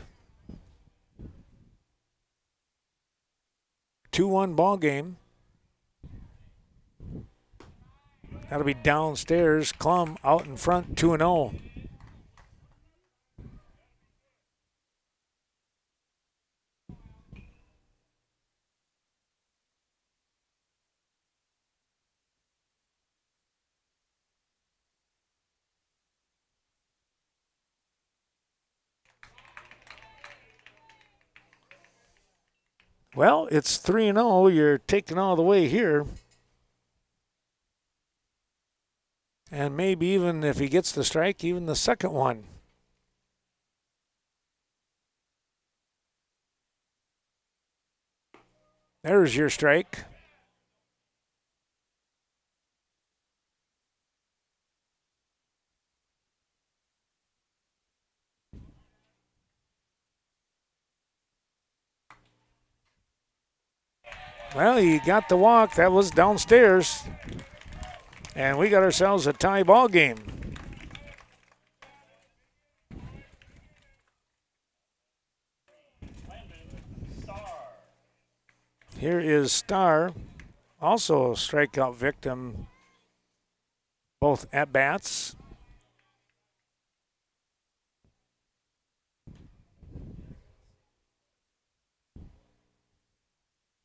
2-1 ball game. That'll be downstairs. Klum out in front, 2-0. Well, it's 3-0. You're taking all the way here. And maybe even if he gets the strike, even the second one. There's your strike. Well, he got the walk. That was downstairs. And we got ourselves a tie ball game. Here is Starr, also a strikeout victim, both at bats.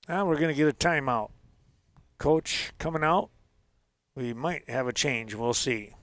Now we're going to get a timeout. Coach coming out. We might have a change. We'll see.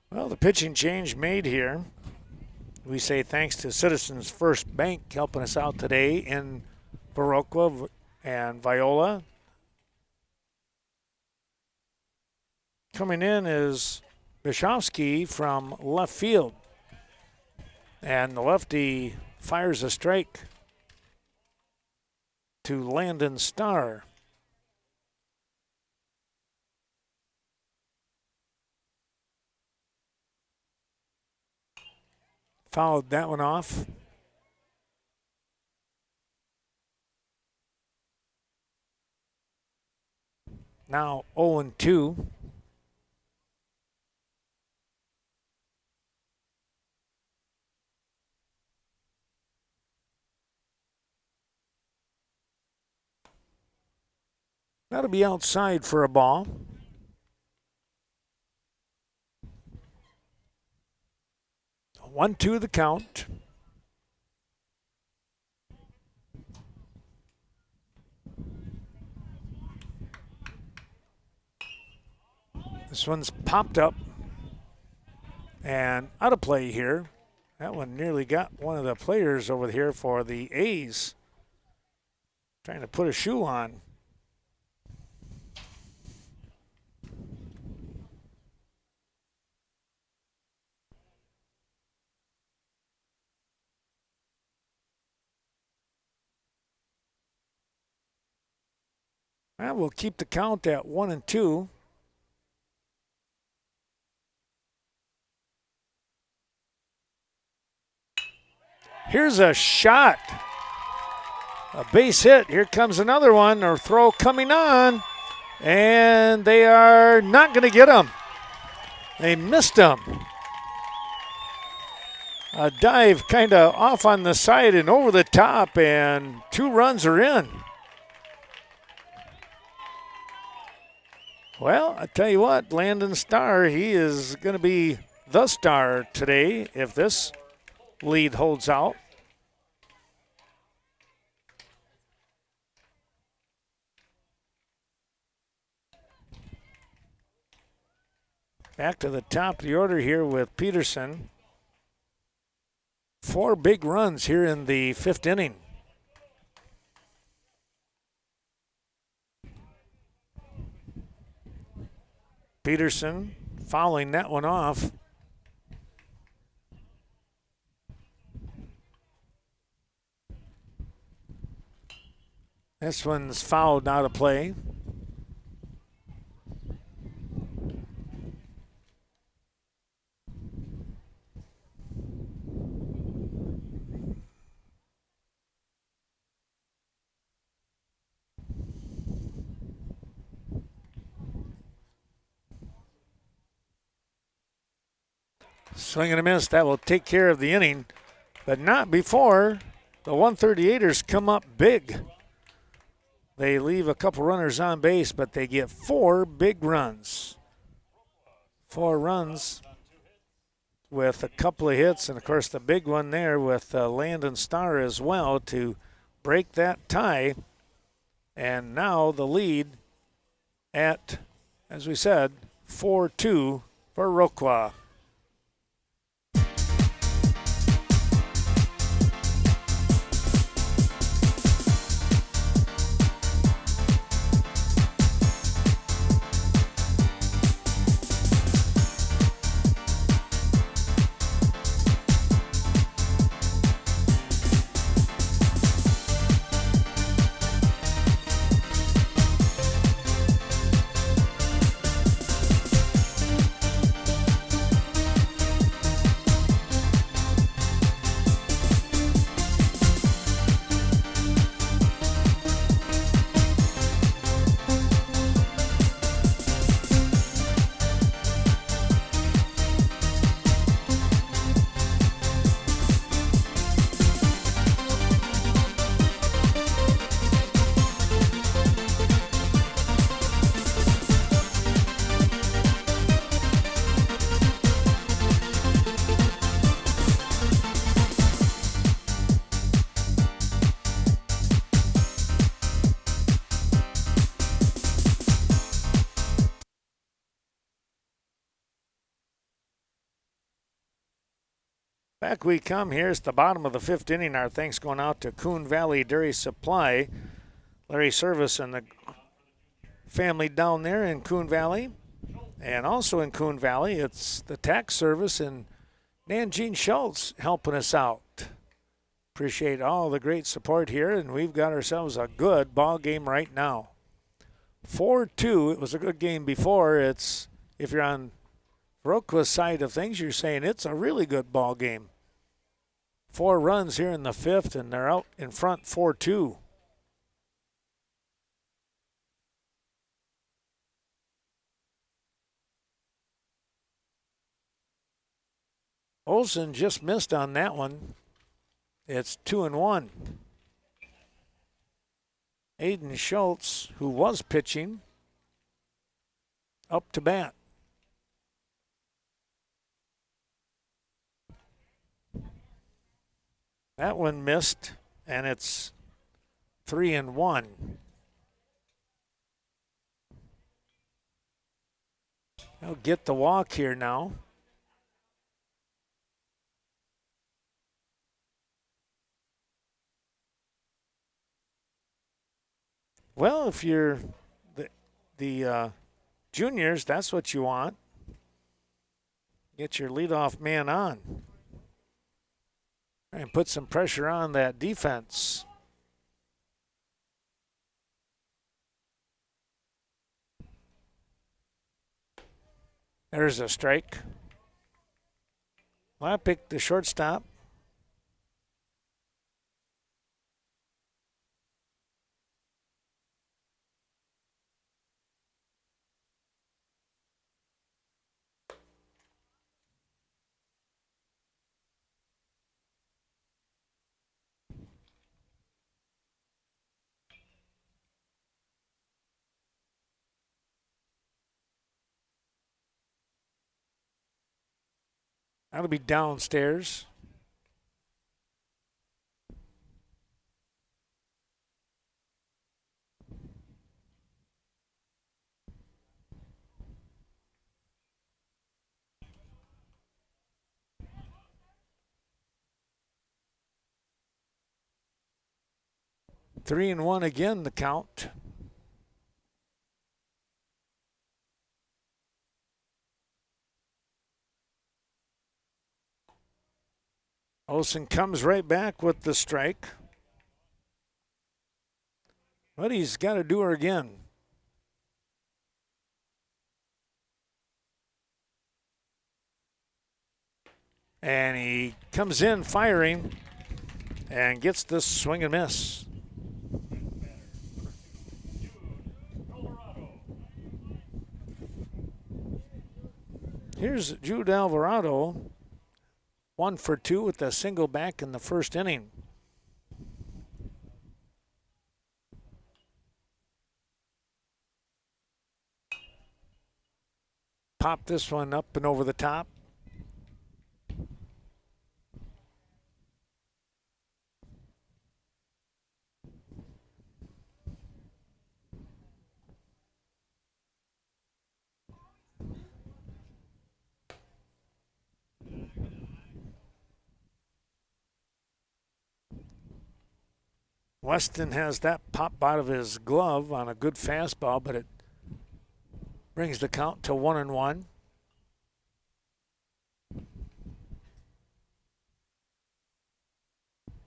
Well, the pitching change made here. We say thanks to Citizens First Bank helping us out today in Viroqua and Viola. Coming in is Bishovsky from left field. And the lefty fires a strike to Landon Starr. Fouled that one off. Now 0-2. That'll be outside for a ball. One, two the count. This one's popped up and out of play here. That one nearly got one of the players over here for the A's. Trying to put a shoe on. Well, we'll keep the count at 1-2. Here's a shot. A base hit. Here comes another one, or throw coming on. And they are not going to get him. They missed him. A dive kind of off on the side and over the top, and 2 runs are in. Well, I tell you what, Landon Starr, he is going to be the star today if this lead holds out. Back to the top of the order here with Peterson. 4 big runs here in the 5th inning. Peterson fouling that one off. This one's fouled out of play. Swing and a miss. That will take care of the inning, but not before the 138ers come up big. They leave a couple runners on base, but they get 4 big runs. 4 runs with a couple of hits, and of course the big one there with Landon Starr as well to break that tie. And now the lead at, as we said, 4-2 for Viroqua. Back we come. Here's the bottom of the 5th inning. Our thanks going out to Coon Valley Dairy Supply, Larry Service and the family down there in Coon Valley. And also in Coon Valley, it's the tax service and Nanjean Schultz helping us out. Appreciate all the great support here, and we've got ourselves a good ball game right now. 4-2. It was a good game before. It's, if you're on Viroqua's side of things, you're saying it's a really good ball game. 4 runs here in the 5th, and they're out in front 4-2. Olsen just missed on that one. It's 2-1. Aiden Schultz, who was pitching, up to bat. That one missed, and it's 3-1. He'll get the walk here now. Well, if you're the juniors, that's what you want. Get your leadoff man on. And put some pressure on that defense. There's a strike. Well, I picked the shortstop. That'll be downstairs. Three and one again, the count. Olsen comes right back with the strike. But he's got to do her again. And he comes in firing and gets this swing and miss. Here's Jude Alvarado. 1 for 2 with a single back in the 1st inning. Pop this one up and over the top. Weston has that pop out of his glove on a good fastball, but it brings the count to 1-1.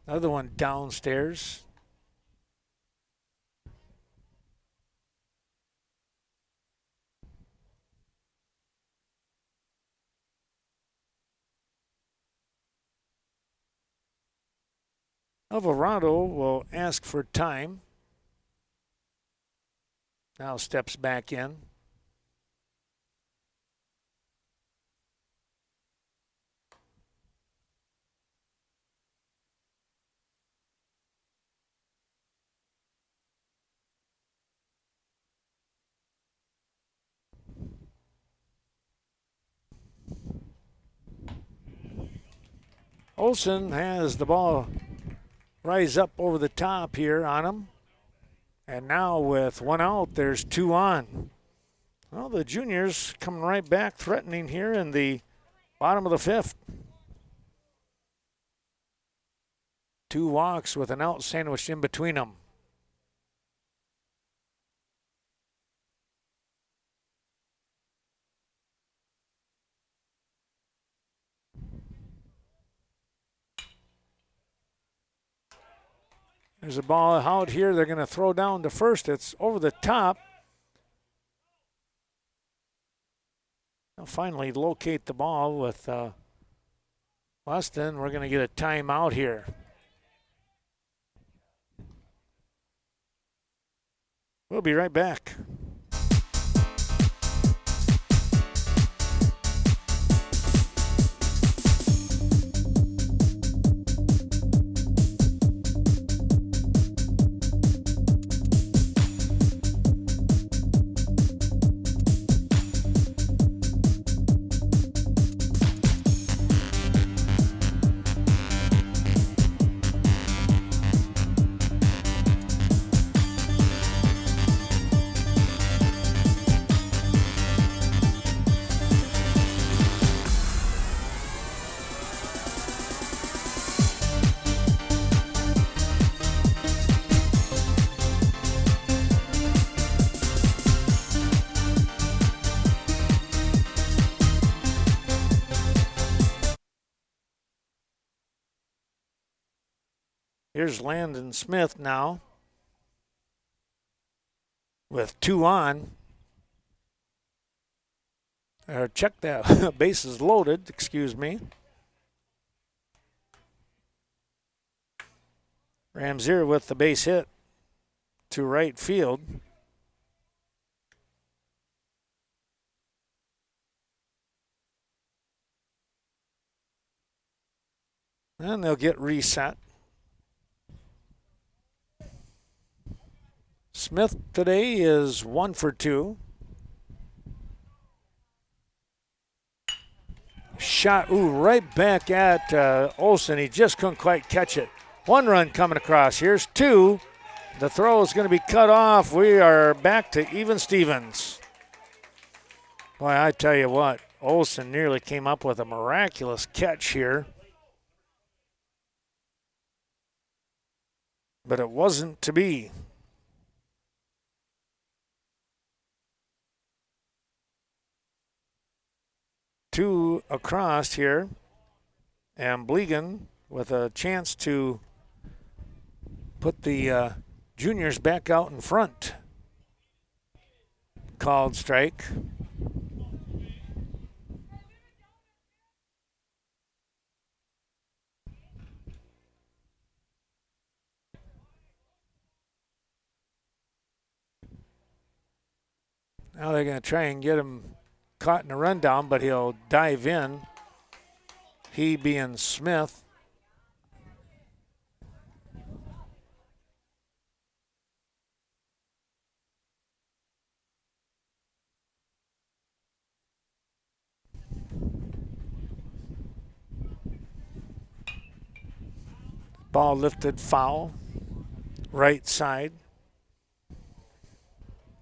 Another one downstairs. Alvarado will ask for time. Now steps back in. Olsen has the ball rise up over the top here on him. And now with 1 out, there's 2 on. Well, the juniors coming right back, threatening here in the bottom of the 5th. 2 walks with an out sandwiched in between them. There's a ball out here. They're going to throw down to first. It's over the top. They'll finally locate the ball with Weston. We're going to get a timeout here. We'll be right back. Here's Landon Smith now with 2 on. Check that. Bases loaded, excuse me. Ramsier with the base hit to right field. And they'll get reset. Smith today is 1 for 2. Shot, right back at Olsen. He just couldn't quite catch it. 1 run coming across. Here's 2. The throw is going to be cut off. We are back to even Stevens. Boy, I tell you what, Olsen nearly came up with a miraculous catch here. But it wasn't to be. Two across here, and Blegan with a chance to put the juniors back out in front. Called strike. Now they're going to try and get him caught in a rundown, but he'll dive in. He being Smith. Ball lifted foul, right side.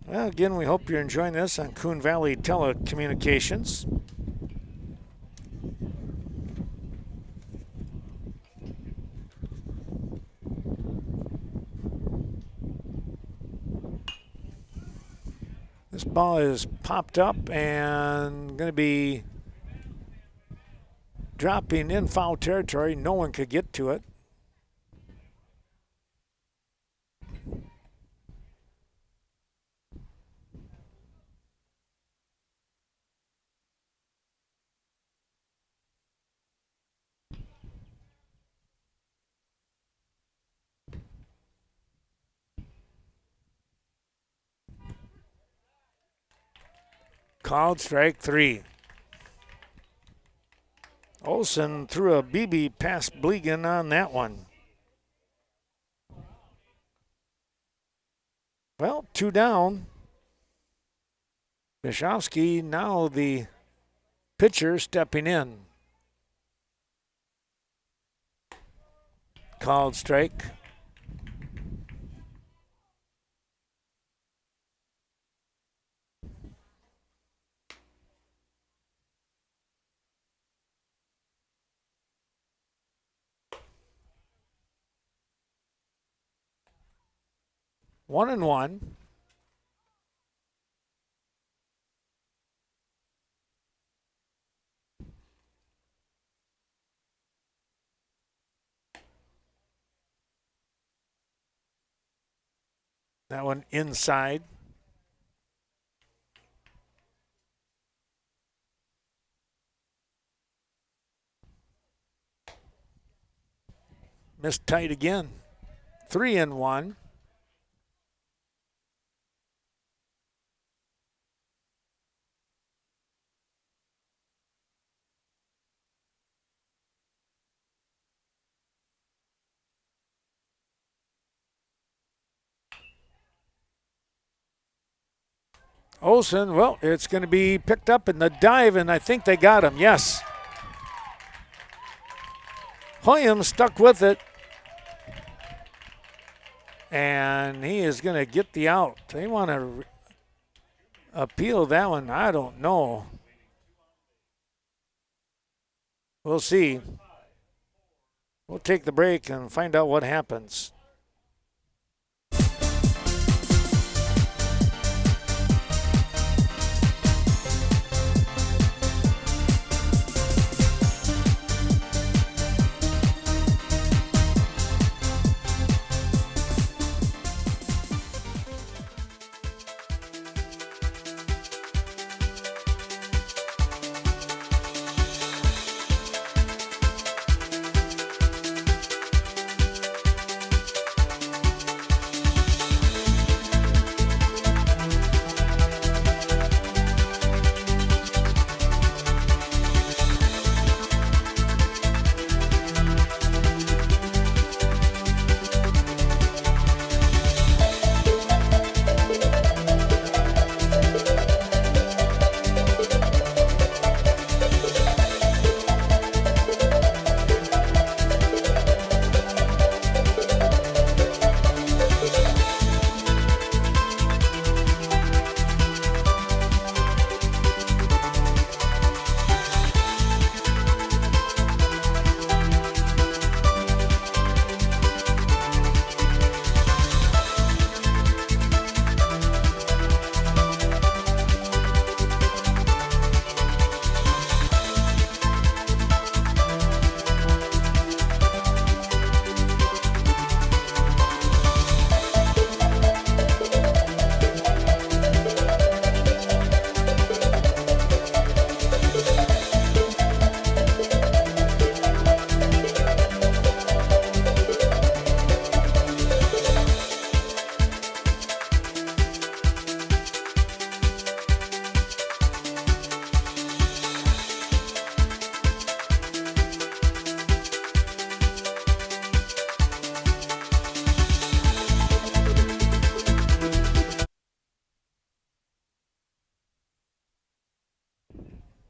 Well, again, we hope you're enjoying this on Coon Valley Telecommunications. This ball is popped up and going to be dropping in foul territory. No one could get to it. Called strike 3. Olsen threw a BB past Blegan on that one. Well, 2 down. Bishovsky now the pitcher stepping in. Called strike. 1-1. That one inside. Missed tight again. 3-1. Olsen, well, it's going to be picked up in the dive, and I think they got him. Yes. Williams stuck with it. And he is going to get the out. They want to appeal that one. I don't know. We'll see. We'll take the break and find out what happens.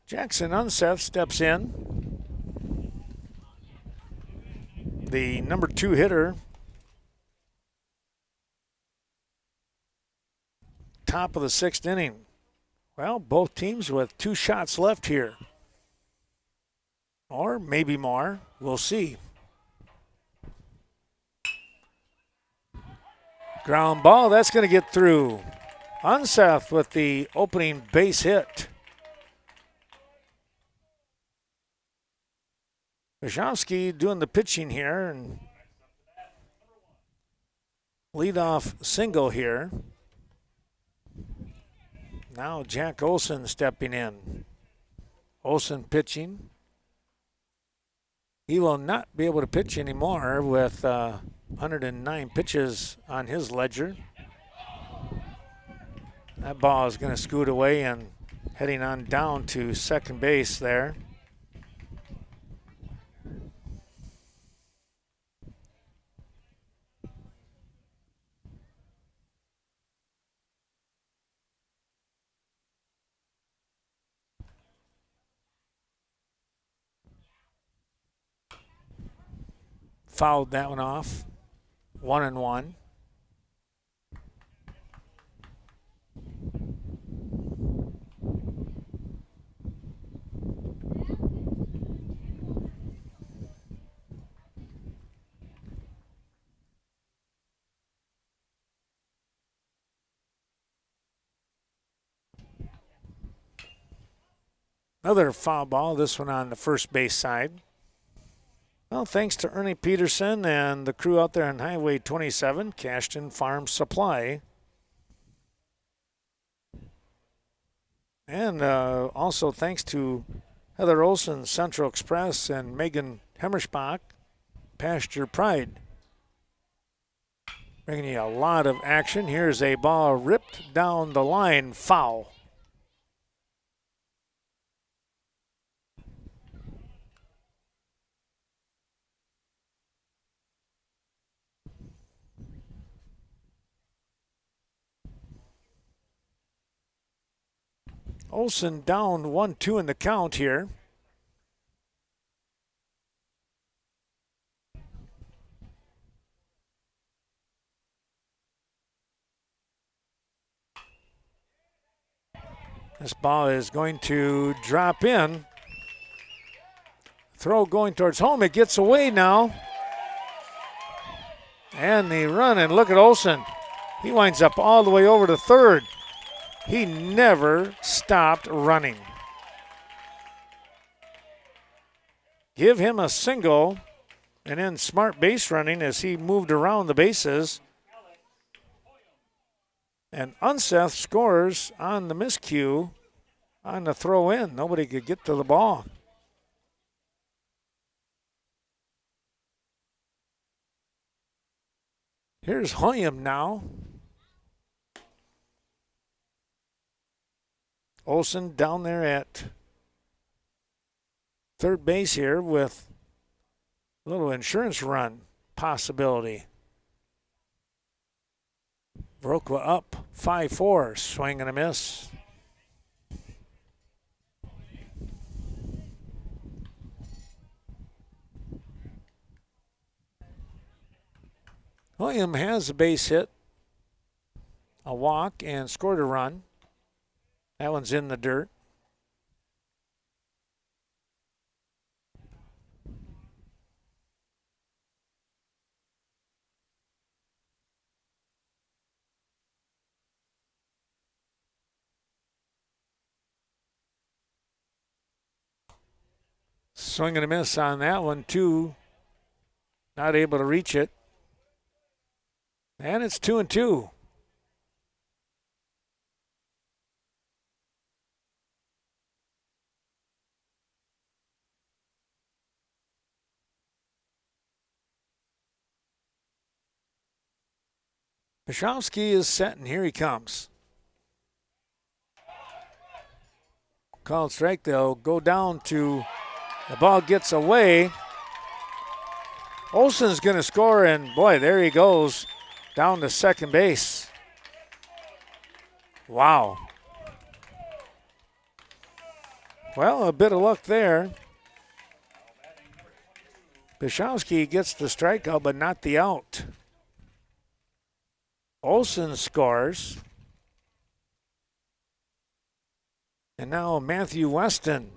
Jackson Unseth steps in. The number 2 hitter. Top of the 6th inning. Well, both teams with 2 shots left here. Or maybe more. We'll see. Ground ball, that's going to get through. Unseth with the opening base hit. Wojciechowski doing the pitching here and leadoff single here. Now Jack Olsen stepping in. Olsen pitching. He will not be able to pitch anymore with 109 pitches on his ledger. That ball is going to scoot away and heading on down to second base there. Fouled that one off. 1-1. Another foul ball, this one on the first base side. Well, thanks to Ernie Peterson and the crew out there on Highway 27, Cashton Farm Supply. And also thanks to Heather Olson, Central Express, and Megan Hemmerspach, Pasture Pride. Bringing you a lot of action. Here's a ball ripped down the line, foul. Olson down 1-2 in the count here. This ball is going to drop in. Throw going towards home. It gets away now. And the run, and look at Olson. He winds up all the way over to third. He never stopped running. Give him a single, and then smart base running as he moved around the bases. And Unseth scores on the miscue on the throw in. Nobody could get to the ball. Here's Hoyam now. Olson down there at third base here with a little insurance run possibility. Viroqua up 5-4, swing and a miss. William has a base hit, a walk, and scored a run. That one's in the dirt. Swing and a miss on that one, too. Not able to reach it. And it's 2-2. Bishowski is set, and here he comes. Called strike. They'll go down to, the ball gets away. Olson's going to score, and boy, there he goes down to second base. Wow. Well, a bit of luck there. Bishowski gets the strikeout, but not the out. Olson scores. And now Matthew Weston.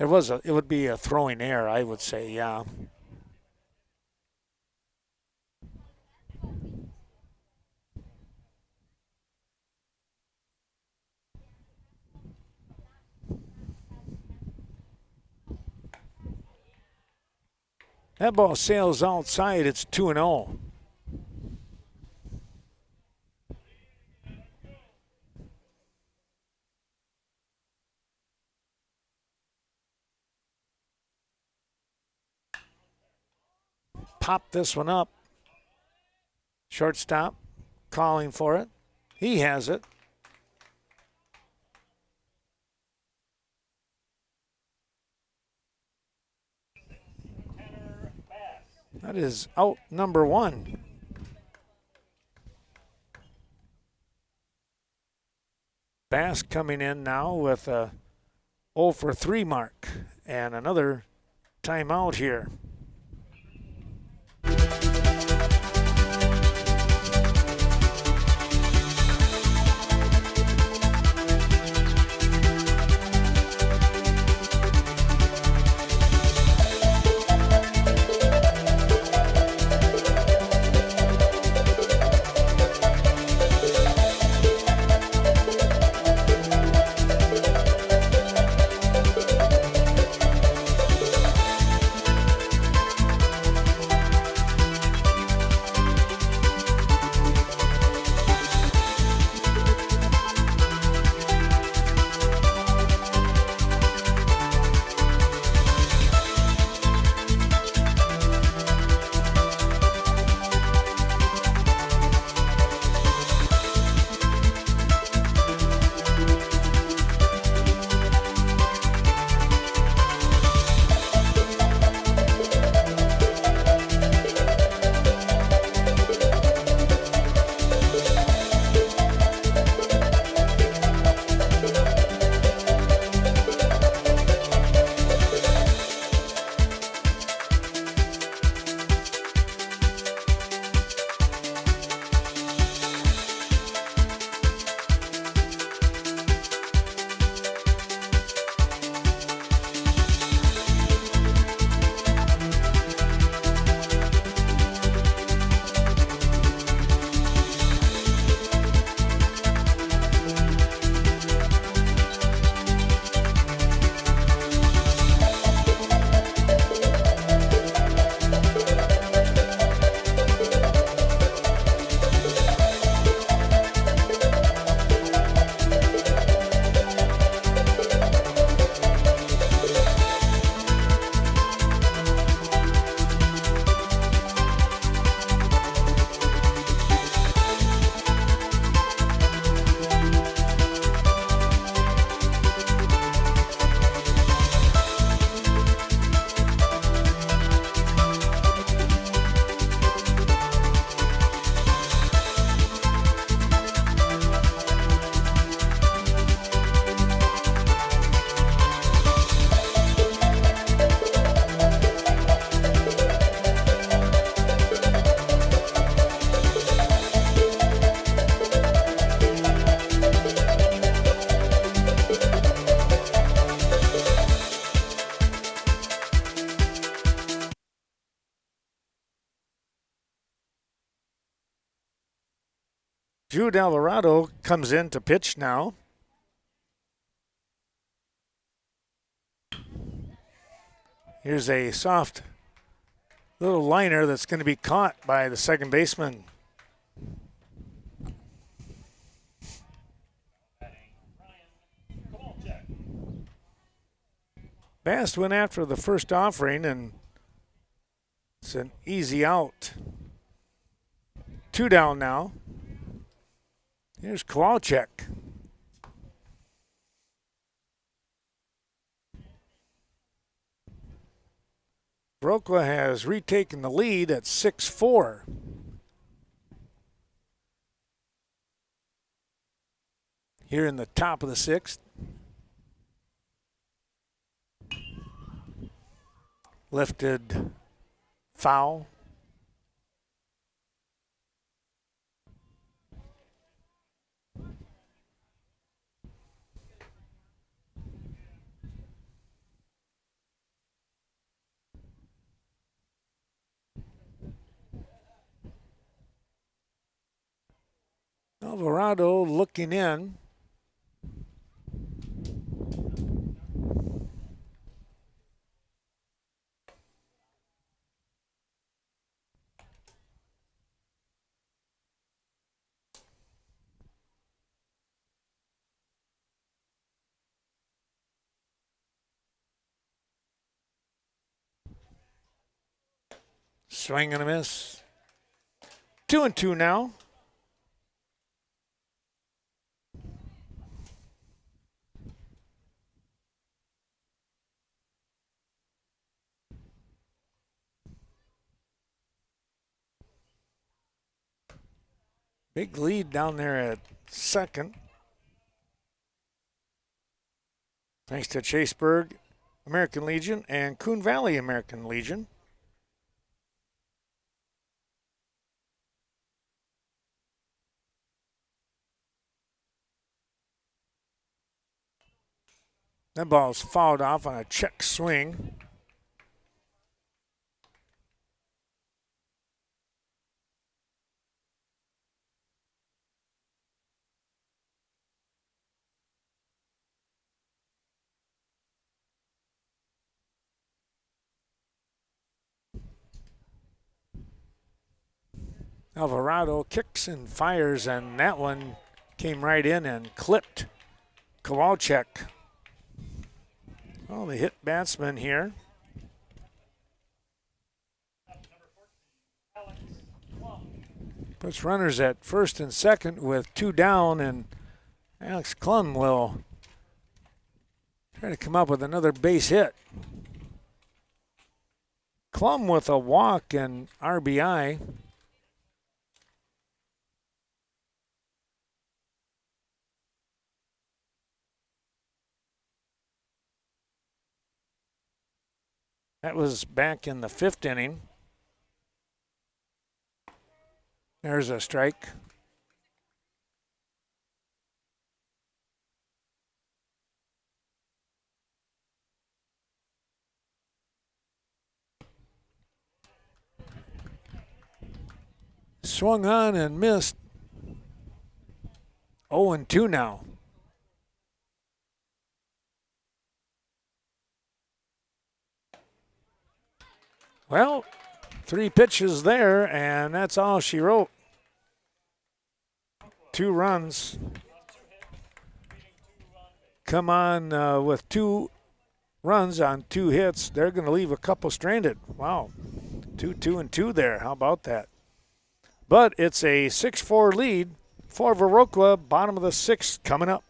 It would be a throwing error, I would say, yeah. That ball sails outside. It's 2-0. Pop this one up. Shortstop calling for it. He has it. That is out number one. Bass coming in now with a 0 for 3 mark and another timeout here. Jude Alvarado comes in to pitch now. Here's a soft little liner that's going to be caught by the second baseman. Bast went after the first offering, and it's an easy out. 2 down now. Here's Kowalczyk. Viroqua has retaken the lead at 6-4. Here in the top of the 6th. Lifted foul. Alvarado looking in. Swing and a miss. 2-2 now. Big lead down there at second. Thanks to Chaseburg American Legion and Coon Valley American Legion. That ball's fouled off on a check swing. Alvarado kicks and fires, and that one came right in and clipped Kowalczyk. Well, the hit batsman here. Puts runners at first and second with 2 down, and Alex Klum will try to come up with another base hit. Klum with a walk and RBI. That was back in the 5th inning. There's a strike. Swung on and missed. 0-2 now. Well, 3 pitches there, and that's all she wrote. 2 runs. Come on with 2 runs on 2 hits. They're going to leave a couple stranded. Wow. 2-2 there. How about that? But it's a 6-4 lead for Viroqua. Bottom of the 6th coming up.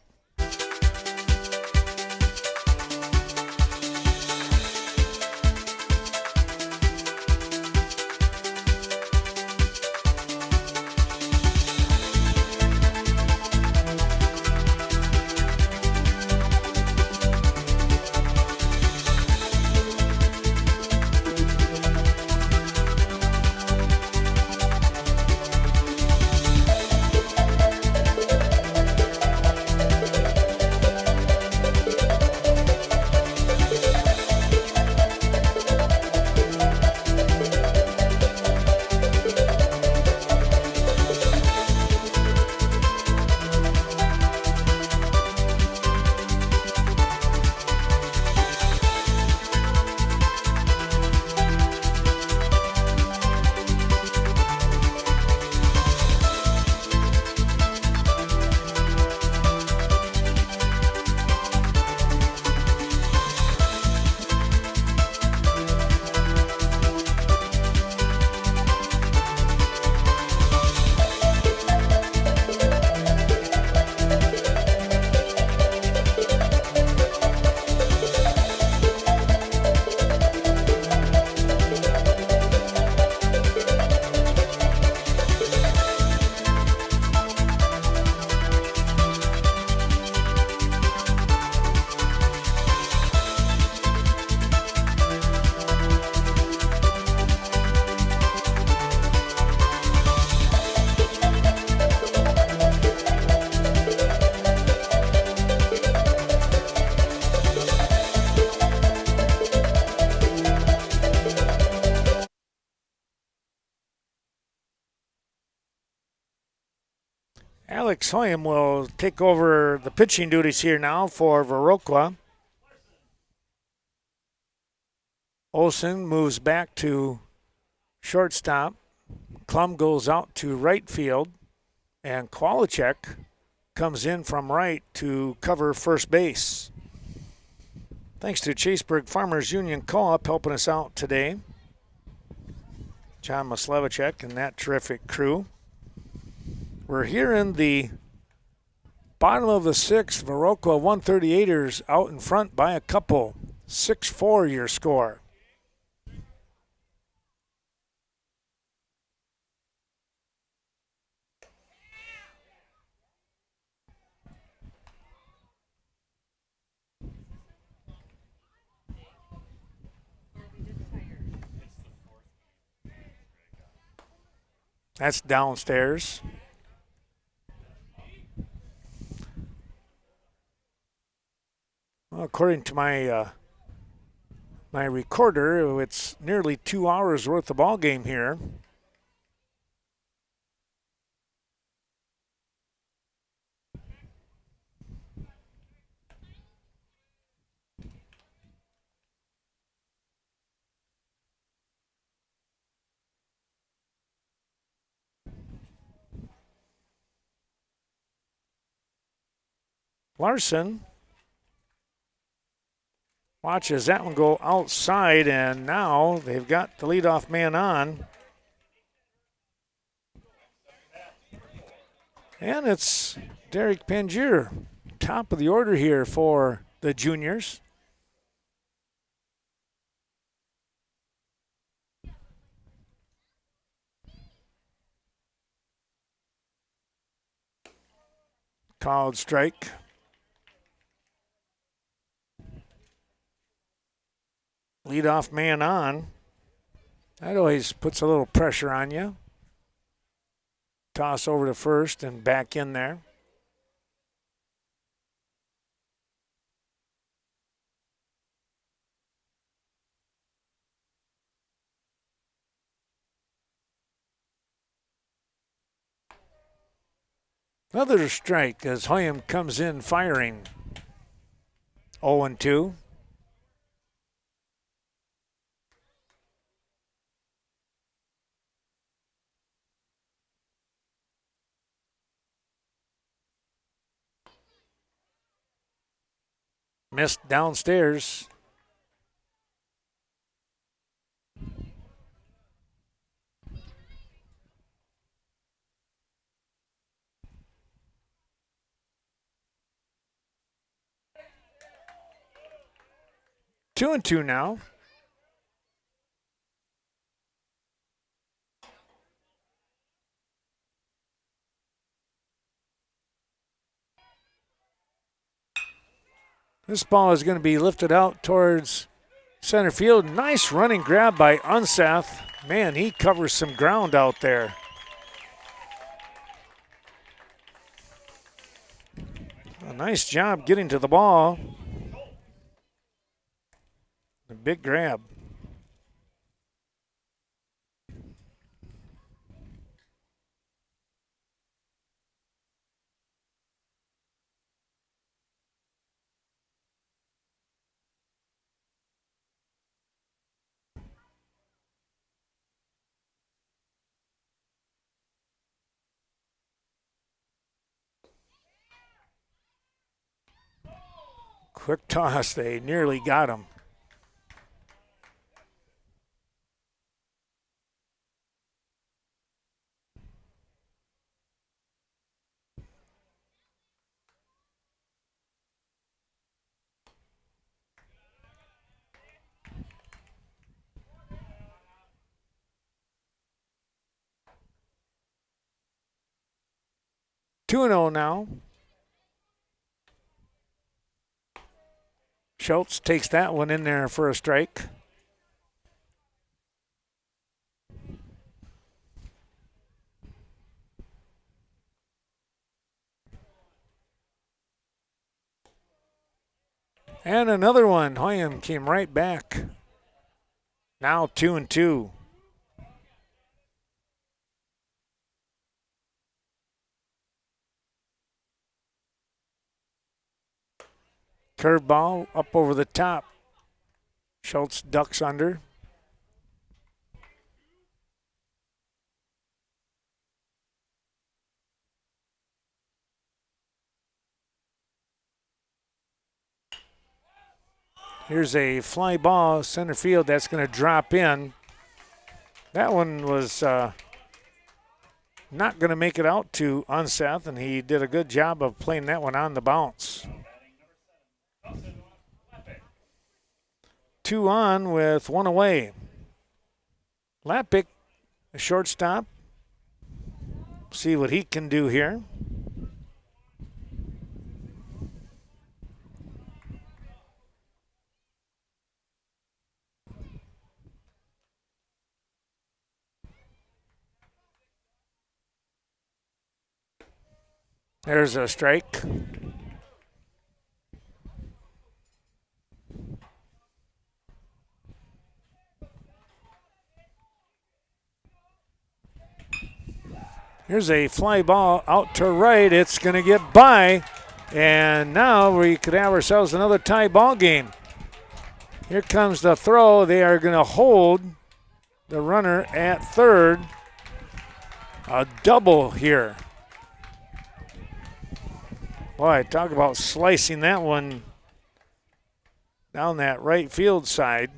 Alex Hoyam will take over the pitching duties here now for Viroqua. Olson moves back to shortstop. Klum goes out to right field. And Kwalachek comes in from right to cover first base. Thanks to Chaseburg Farmers Union Co-op helping us out today. John Maslevicek and that terrific crew. We're here in the bottom of the sixth. Viroqua 138ers out in front by a couple. 6-4 your score. That's downstairs. Well, according to my recorder, it's nearly 2 hours worth of ball game here. Larson watches that one go outside, and now they've got the leadoff man on. And it's Derek Pangier, top of the order here for the juniors. Called strike. Leadoff man on. That always puts a little pressure on you. Toss over to first and back in there. Another strike as Hoyam comes in firing. 0-2. Missed downstairs. Two and two now. This ball is going to be lifted out towards center field. Nice running grab by Unseth. Man, he covers some ground out there. A nice job getting to the ball. A big grab. Quick toss, they nearly got him. Two and 0 now. Schultz takes that one in there for a strike. And another one. Hoyam came right back. Now 2 and 2. Curveball up over the top. Schultz ducks under. Here's a fly ball center field that's going to drop in. That one was not going to make it out to Unseth, and he did a good job of playing that one on the bounce. 2 on with 1 away. Lappick, a shortstop. See what he can do here. There's a strike. Here's a fly ball out to right. It's going to get by. And now we could have ourselves another tie ball game. Here comes the throw. They are going to hold the runner at third. A double here. Boy, talk about slicing that one down that right field side.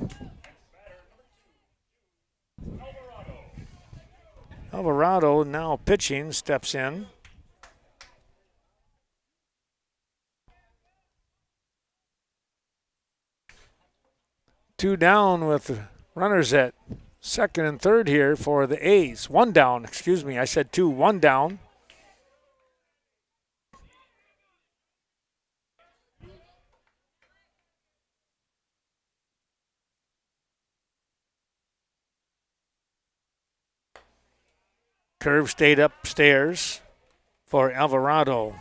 Alvarado now pitching, steps in. Two down with runners at second and third here for the A's. One down, excuse me. I said two, one down. Curve stayed upstairs for Alvarado.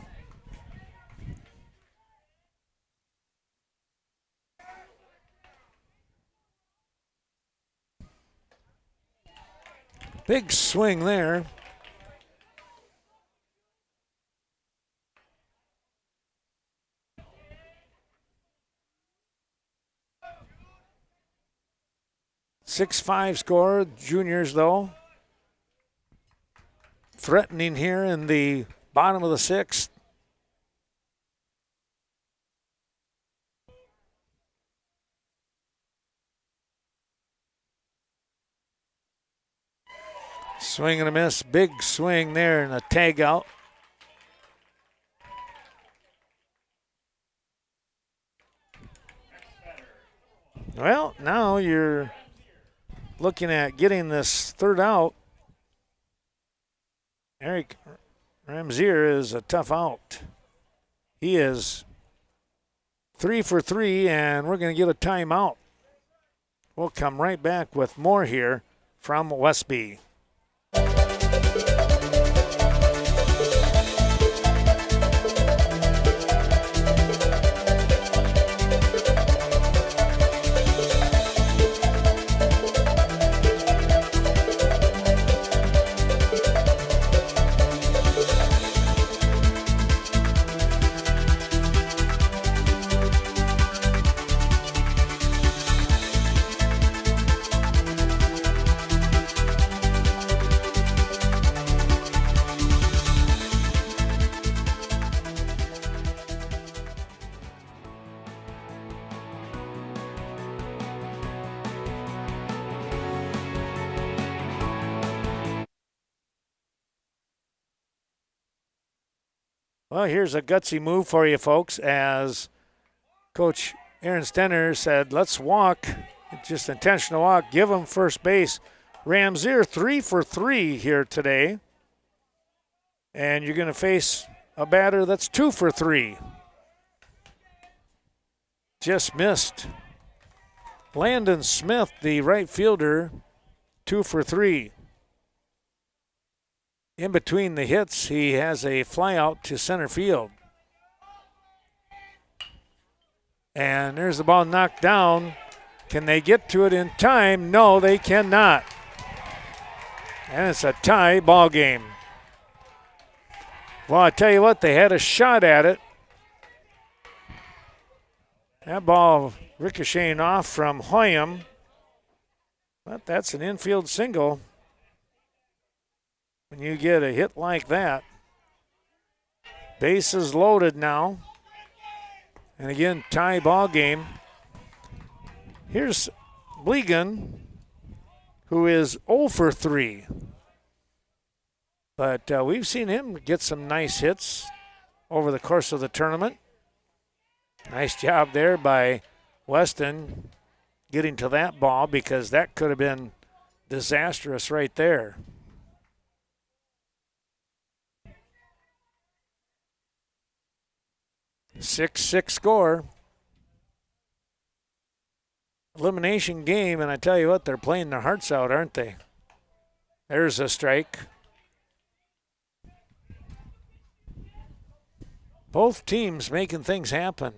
Big swing there. .65 score, juniors though. Threatening here in the bottom of the sixth. Swing and a miss. Big swing there and a tag out. Well, now you're looking at getting this third out. Eric Ramzier is a tough out. He is 3 for 3, and we're going to get a timeout. We'll come right back with more here from Westby. Well, here's a gutsy move for you folks, as Coach Aaron Stenner said, let's walk, just intentional walk, give him first base. Ramzier 3 for 3 here today. And you're going to face a batter that's 2 for 3. Just missed. Landon Smith, the right fielder, 2 for 3. In between the hits, he has a fly out to center field. And there's the ball knocked down. Can they get to it in time? No, they cannot. And it's a tie ball game. Well, I tell you what, they had a shot at it. That ball ricocheting off from Hoyam. But that's an infield single. When you get a hit like that. Bases loaded now. And again, tie ball game. Here's Blegan, who is 0 for 3. But we've seen him get some nice hits over the course of the tournament. Nice job there by Weston getting to that ball, because that could have been disastrous right there. Six score. Elimination game, and I tell you what, they're playing their hearts out, aren't they? There's a strike. Both teams making things happen.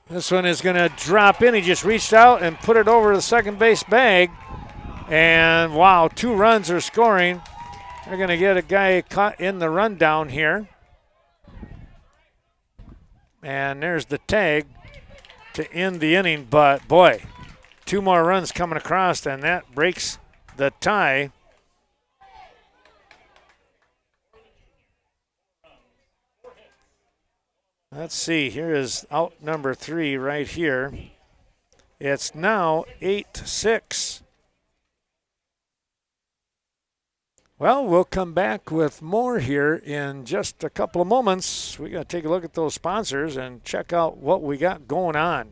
This one is going to drop in. He just reached out and put it over the second base bag. And wow, 2 runs are scoring. They're going to get a guy caught in the rundown here. And there's the tag to end the inning. But boy, 2 more runs coming across, and that breaks the tie. Let's see, here is out number 3 right here. It's now 8-6. Well, we'll come back with more here in just a couple of moments. We got to take a look at those sponsors and check out what we got going on.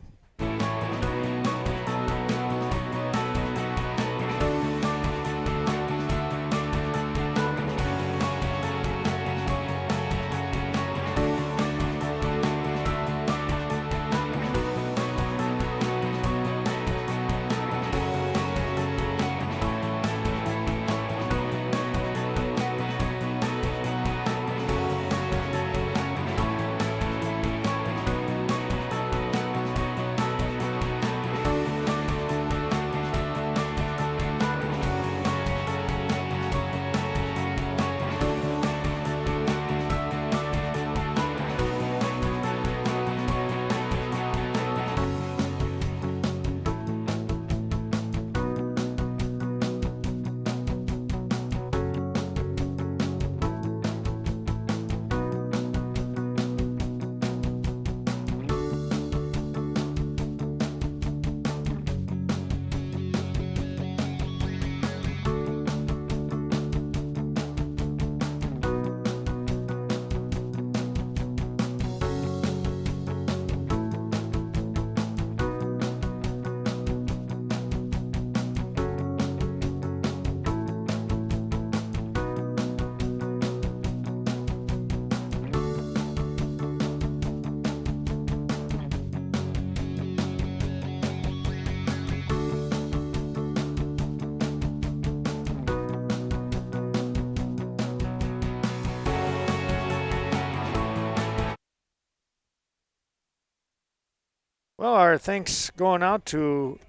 Well, our thanks going out to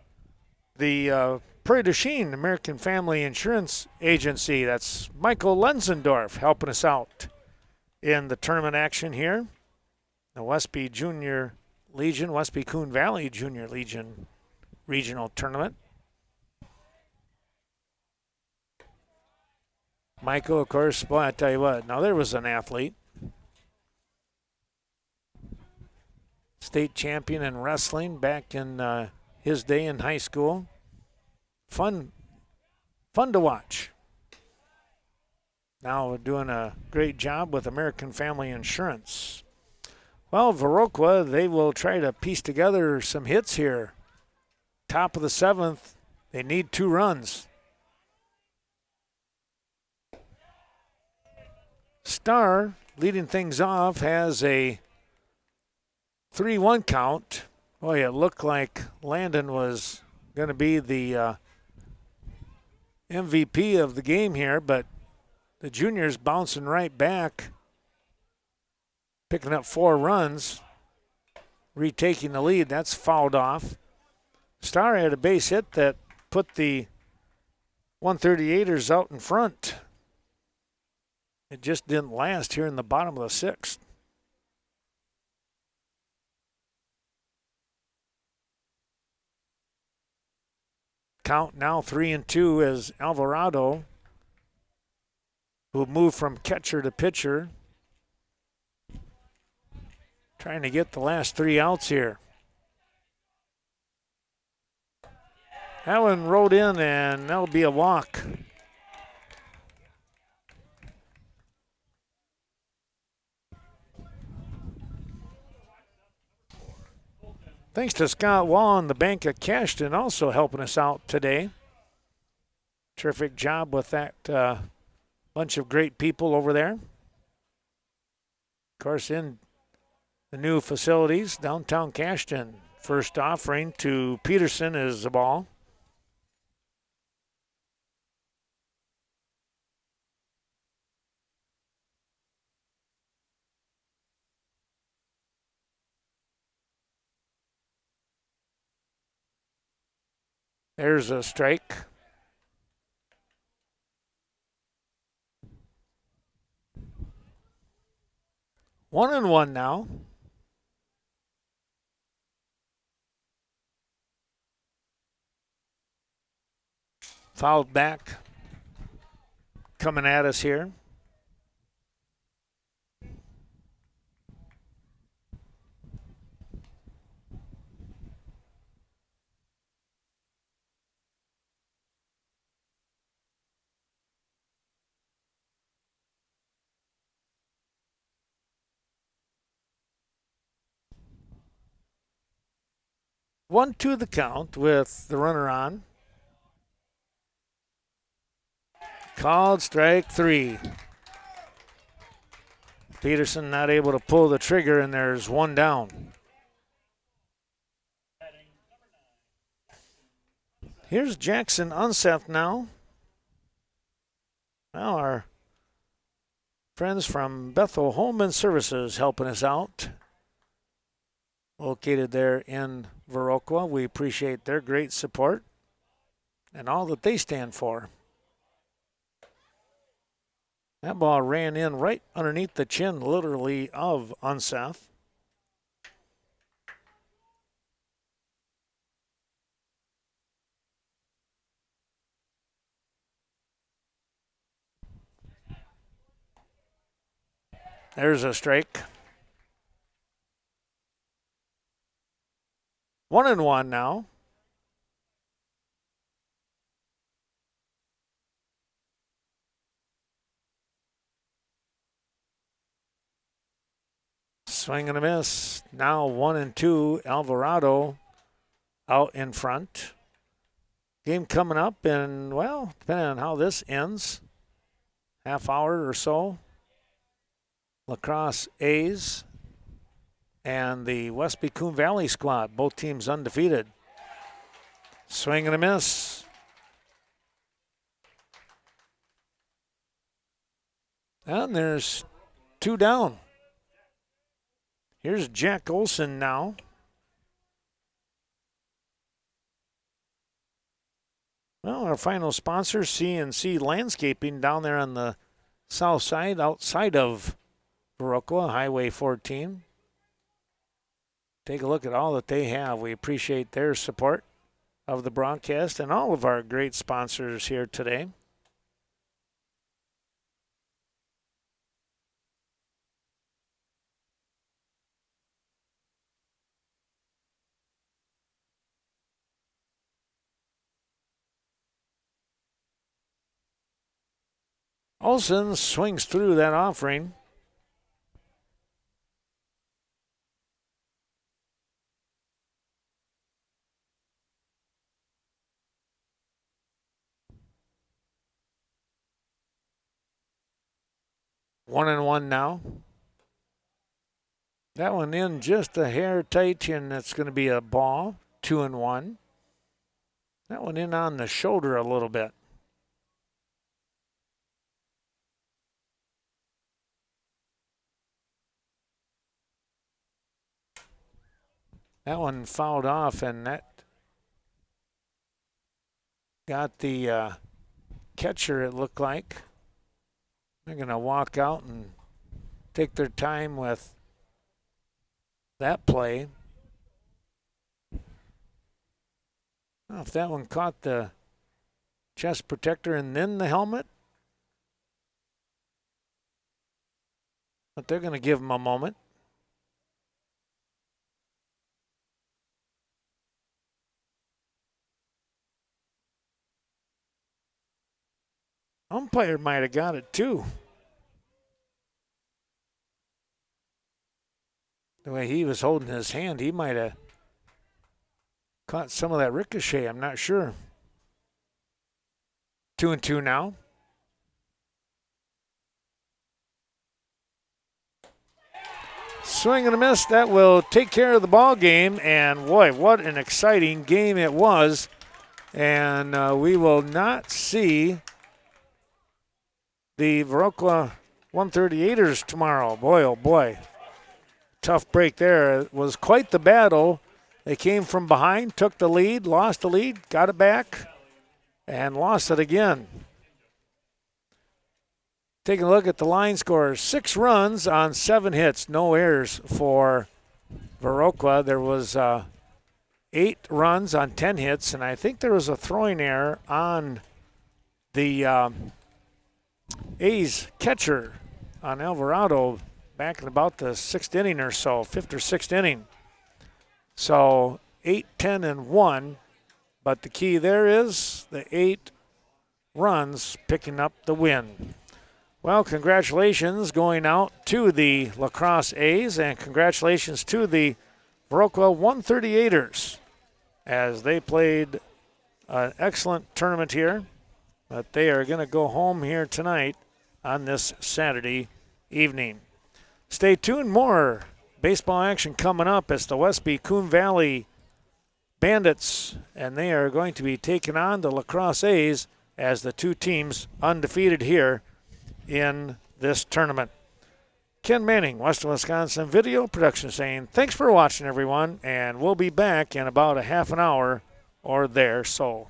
the Prairie du Chien American Family Insurance Agency. That's Michael Lenzendorf helping us out in the tournament action here. The Westby Junior Legion, Westby Coon Valley Junior Legion Regional Tournament. Michael, of course, boy, I tell you what, now there was an athlete. State champion in wrestling back in his day in high school. Fun to watch. Now we're doing a great job with American Family Insurance. Well, Viroqua, they will try to piece together some hits here. Top of the 7th, they need 2 runs. Star, leading things off, has a 3-1 count. Boy, it looked like Landon was going to be the MVP of the game here, but the juniors bouncing right back, picking up 4 runs, retaking the lead. That's fouled off. Star had a base hit that put the 138ers out in front. It just didn't last here in the bottom of the sixth. Count now 3-2 as Alvarado, who moved from catcher to pitcher, trying to get the last 3 outs here. That one rode in, and that'll be a walk. Thanks to Scott Wall and the Bank of Cashton also helping us out today. Terrific job with that bunch of great people over there. Of course, in the new facilities, downtown Cashton. First offering to Peterson is the ball. There's a strike. One and one now. Fouled back. Coming at us here. One to the count with the runner on. Called strike 3. Peterson not able to pull the trigger, and there's one down. Here's Jackson Unseth now. Now our friends from Bethel Home Services helping us out. Located there in Viroqua. We appreciate their great support and all that they stand for. That ball ran in right underneath the chin, literally, of Unseth. There's a strike. 1 and 1 now. Swing and a miss. Now 1 and 2. Alvarado out in front. Game coming up, and well, depending on how this ends, half hour or so. La Crosse A's and the Westby Coon Valley squad, both teams undefeated. Swing and a miss. And there's 2 down. Here's Jack Olson now. Well, our final sponsor, C&C Landscaping, down there on the south side, outside of Viroqua, Highway 14. Take a look at all that they have. We appreciate their support of the broadcast and all of our great sponsors here today. Olson swings through that offering. One and one now. That one in just a hair tight, and that's going to be a ball. 2 and 1. That one in on the shoulder a little bit. That one fouled off, and that got the catcher, it looked like. They're going to walk out and take their time with that play. I don't know if that one caught the chest protector and then the helmet. But they're going to give him a moment. Umpire might have got it too. The way he was holding his hand, he might have caught some of that ricochet. I'm not sure. 2-2 now. Swing and a miss. That will take care of the ball game. And boy, what an exciting game it was. And we will not see the Viroqua 138ers tomorrow. Boy, oh boy. Tough break there. It was quite the battle. They came from behind, took the lead, lost the lead, got it back, and lost it again. Taking a look at the line scores. 6 runs on 7 hits, no errors for Viroqua. There was 8 runs on 10 hits, and I think there was a throwing error on the A's catcher on Alvarado back in about the 6th inning or so, 5th or 6th inning. So 8, 10, and 1. But the key there is the 8 runs picking up the win. Well, congratulations going out to the La Crosse A's, and congratulations to the Viroqua 138ers as they played an excellent tournament here. But they are going to go home here tonight on this Saturday evening. Stay tuned, more baseball action coming up. It's the Westby Coon Valley Bandits, and they are going to be taking on the La Crosse A's as the two teams undefeated here in this tournament. Ken Manning, Western Wisconsin Video Production, saying thanks for watching, everyone, and we'll be back in about a half an hour or there so.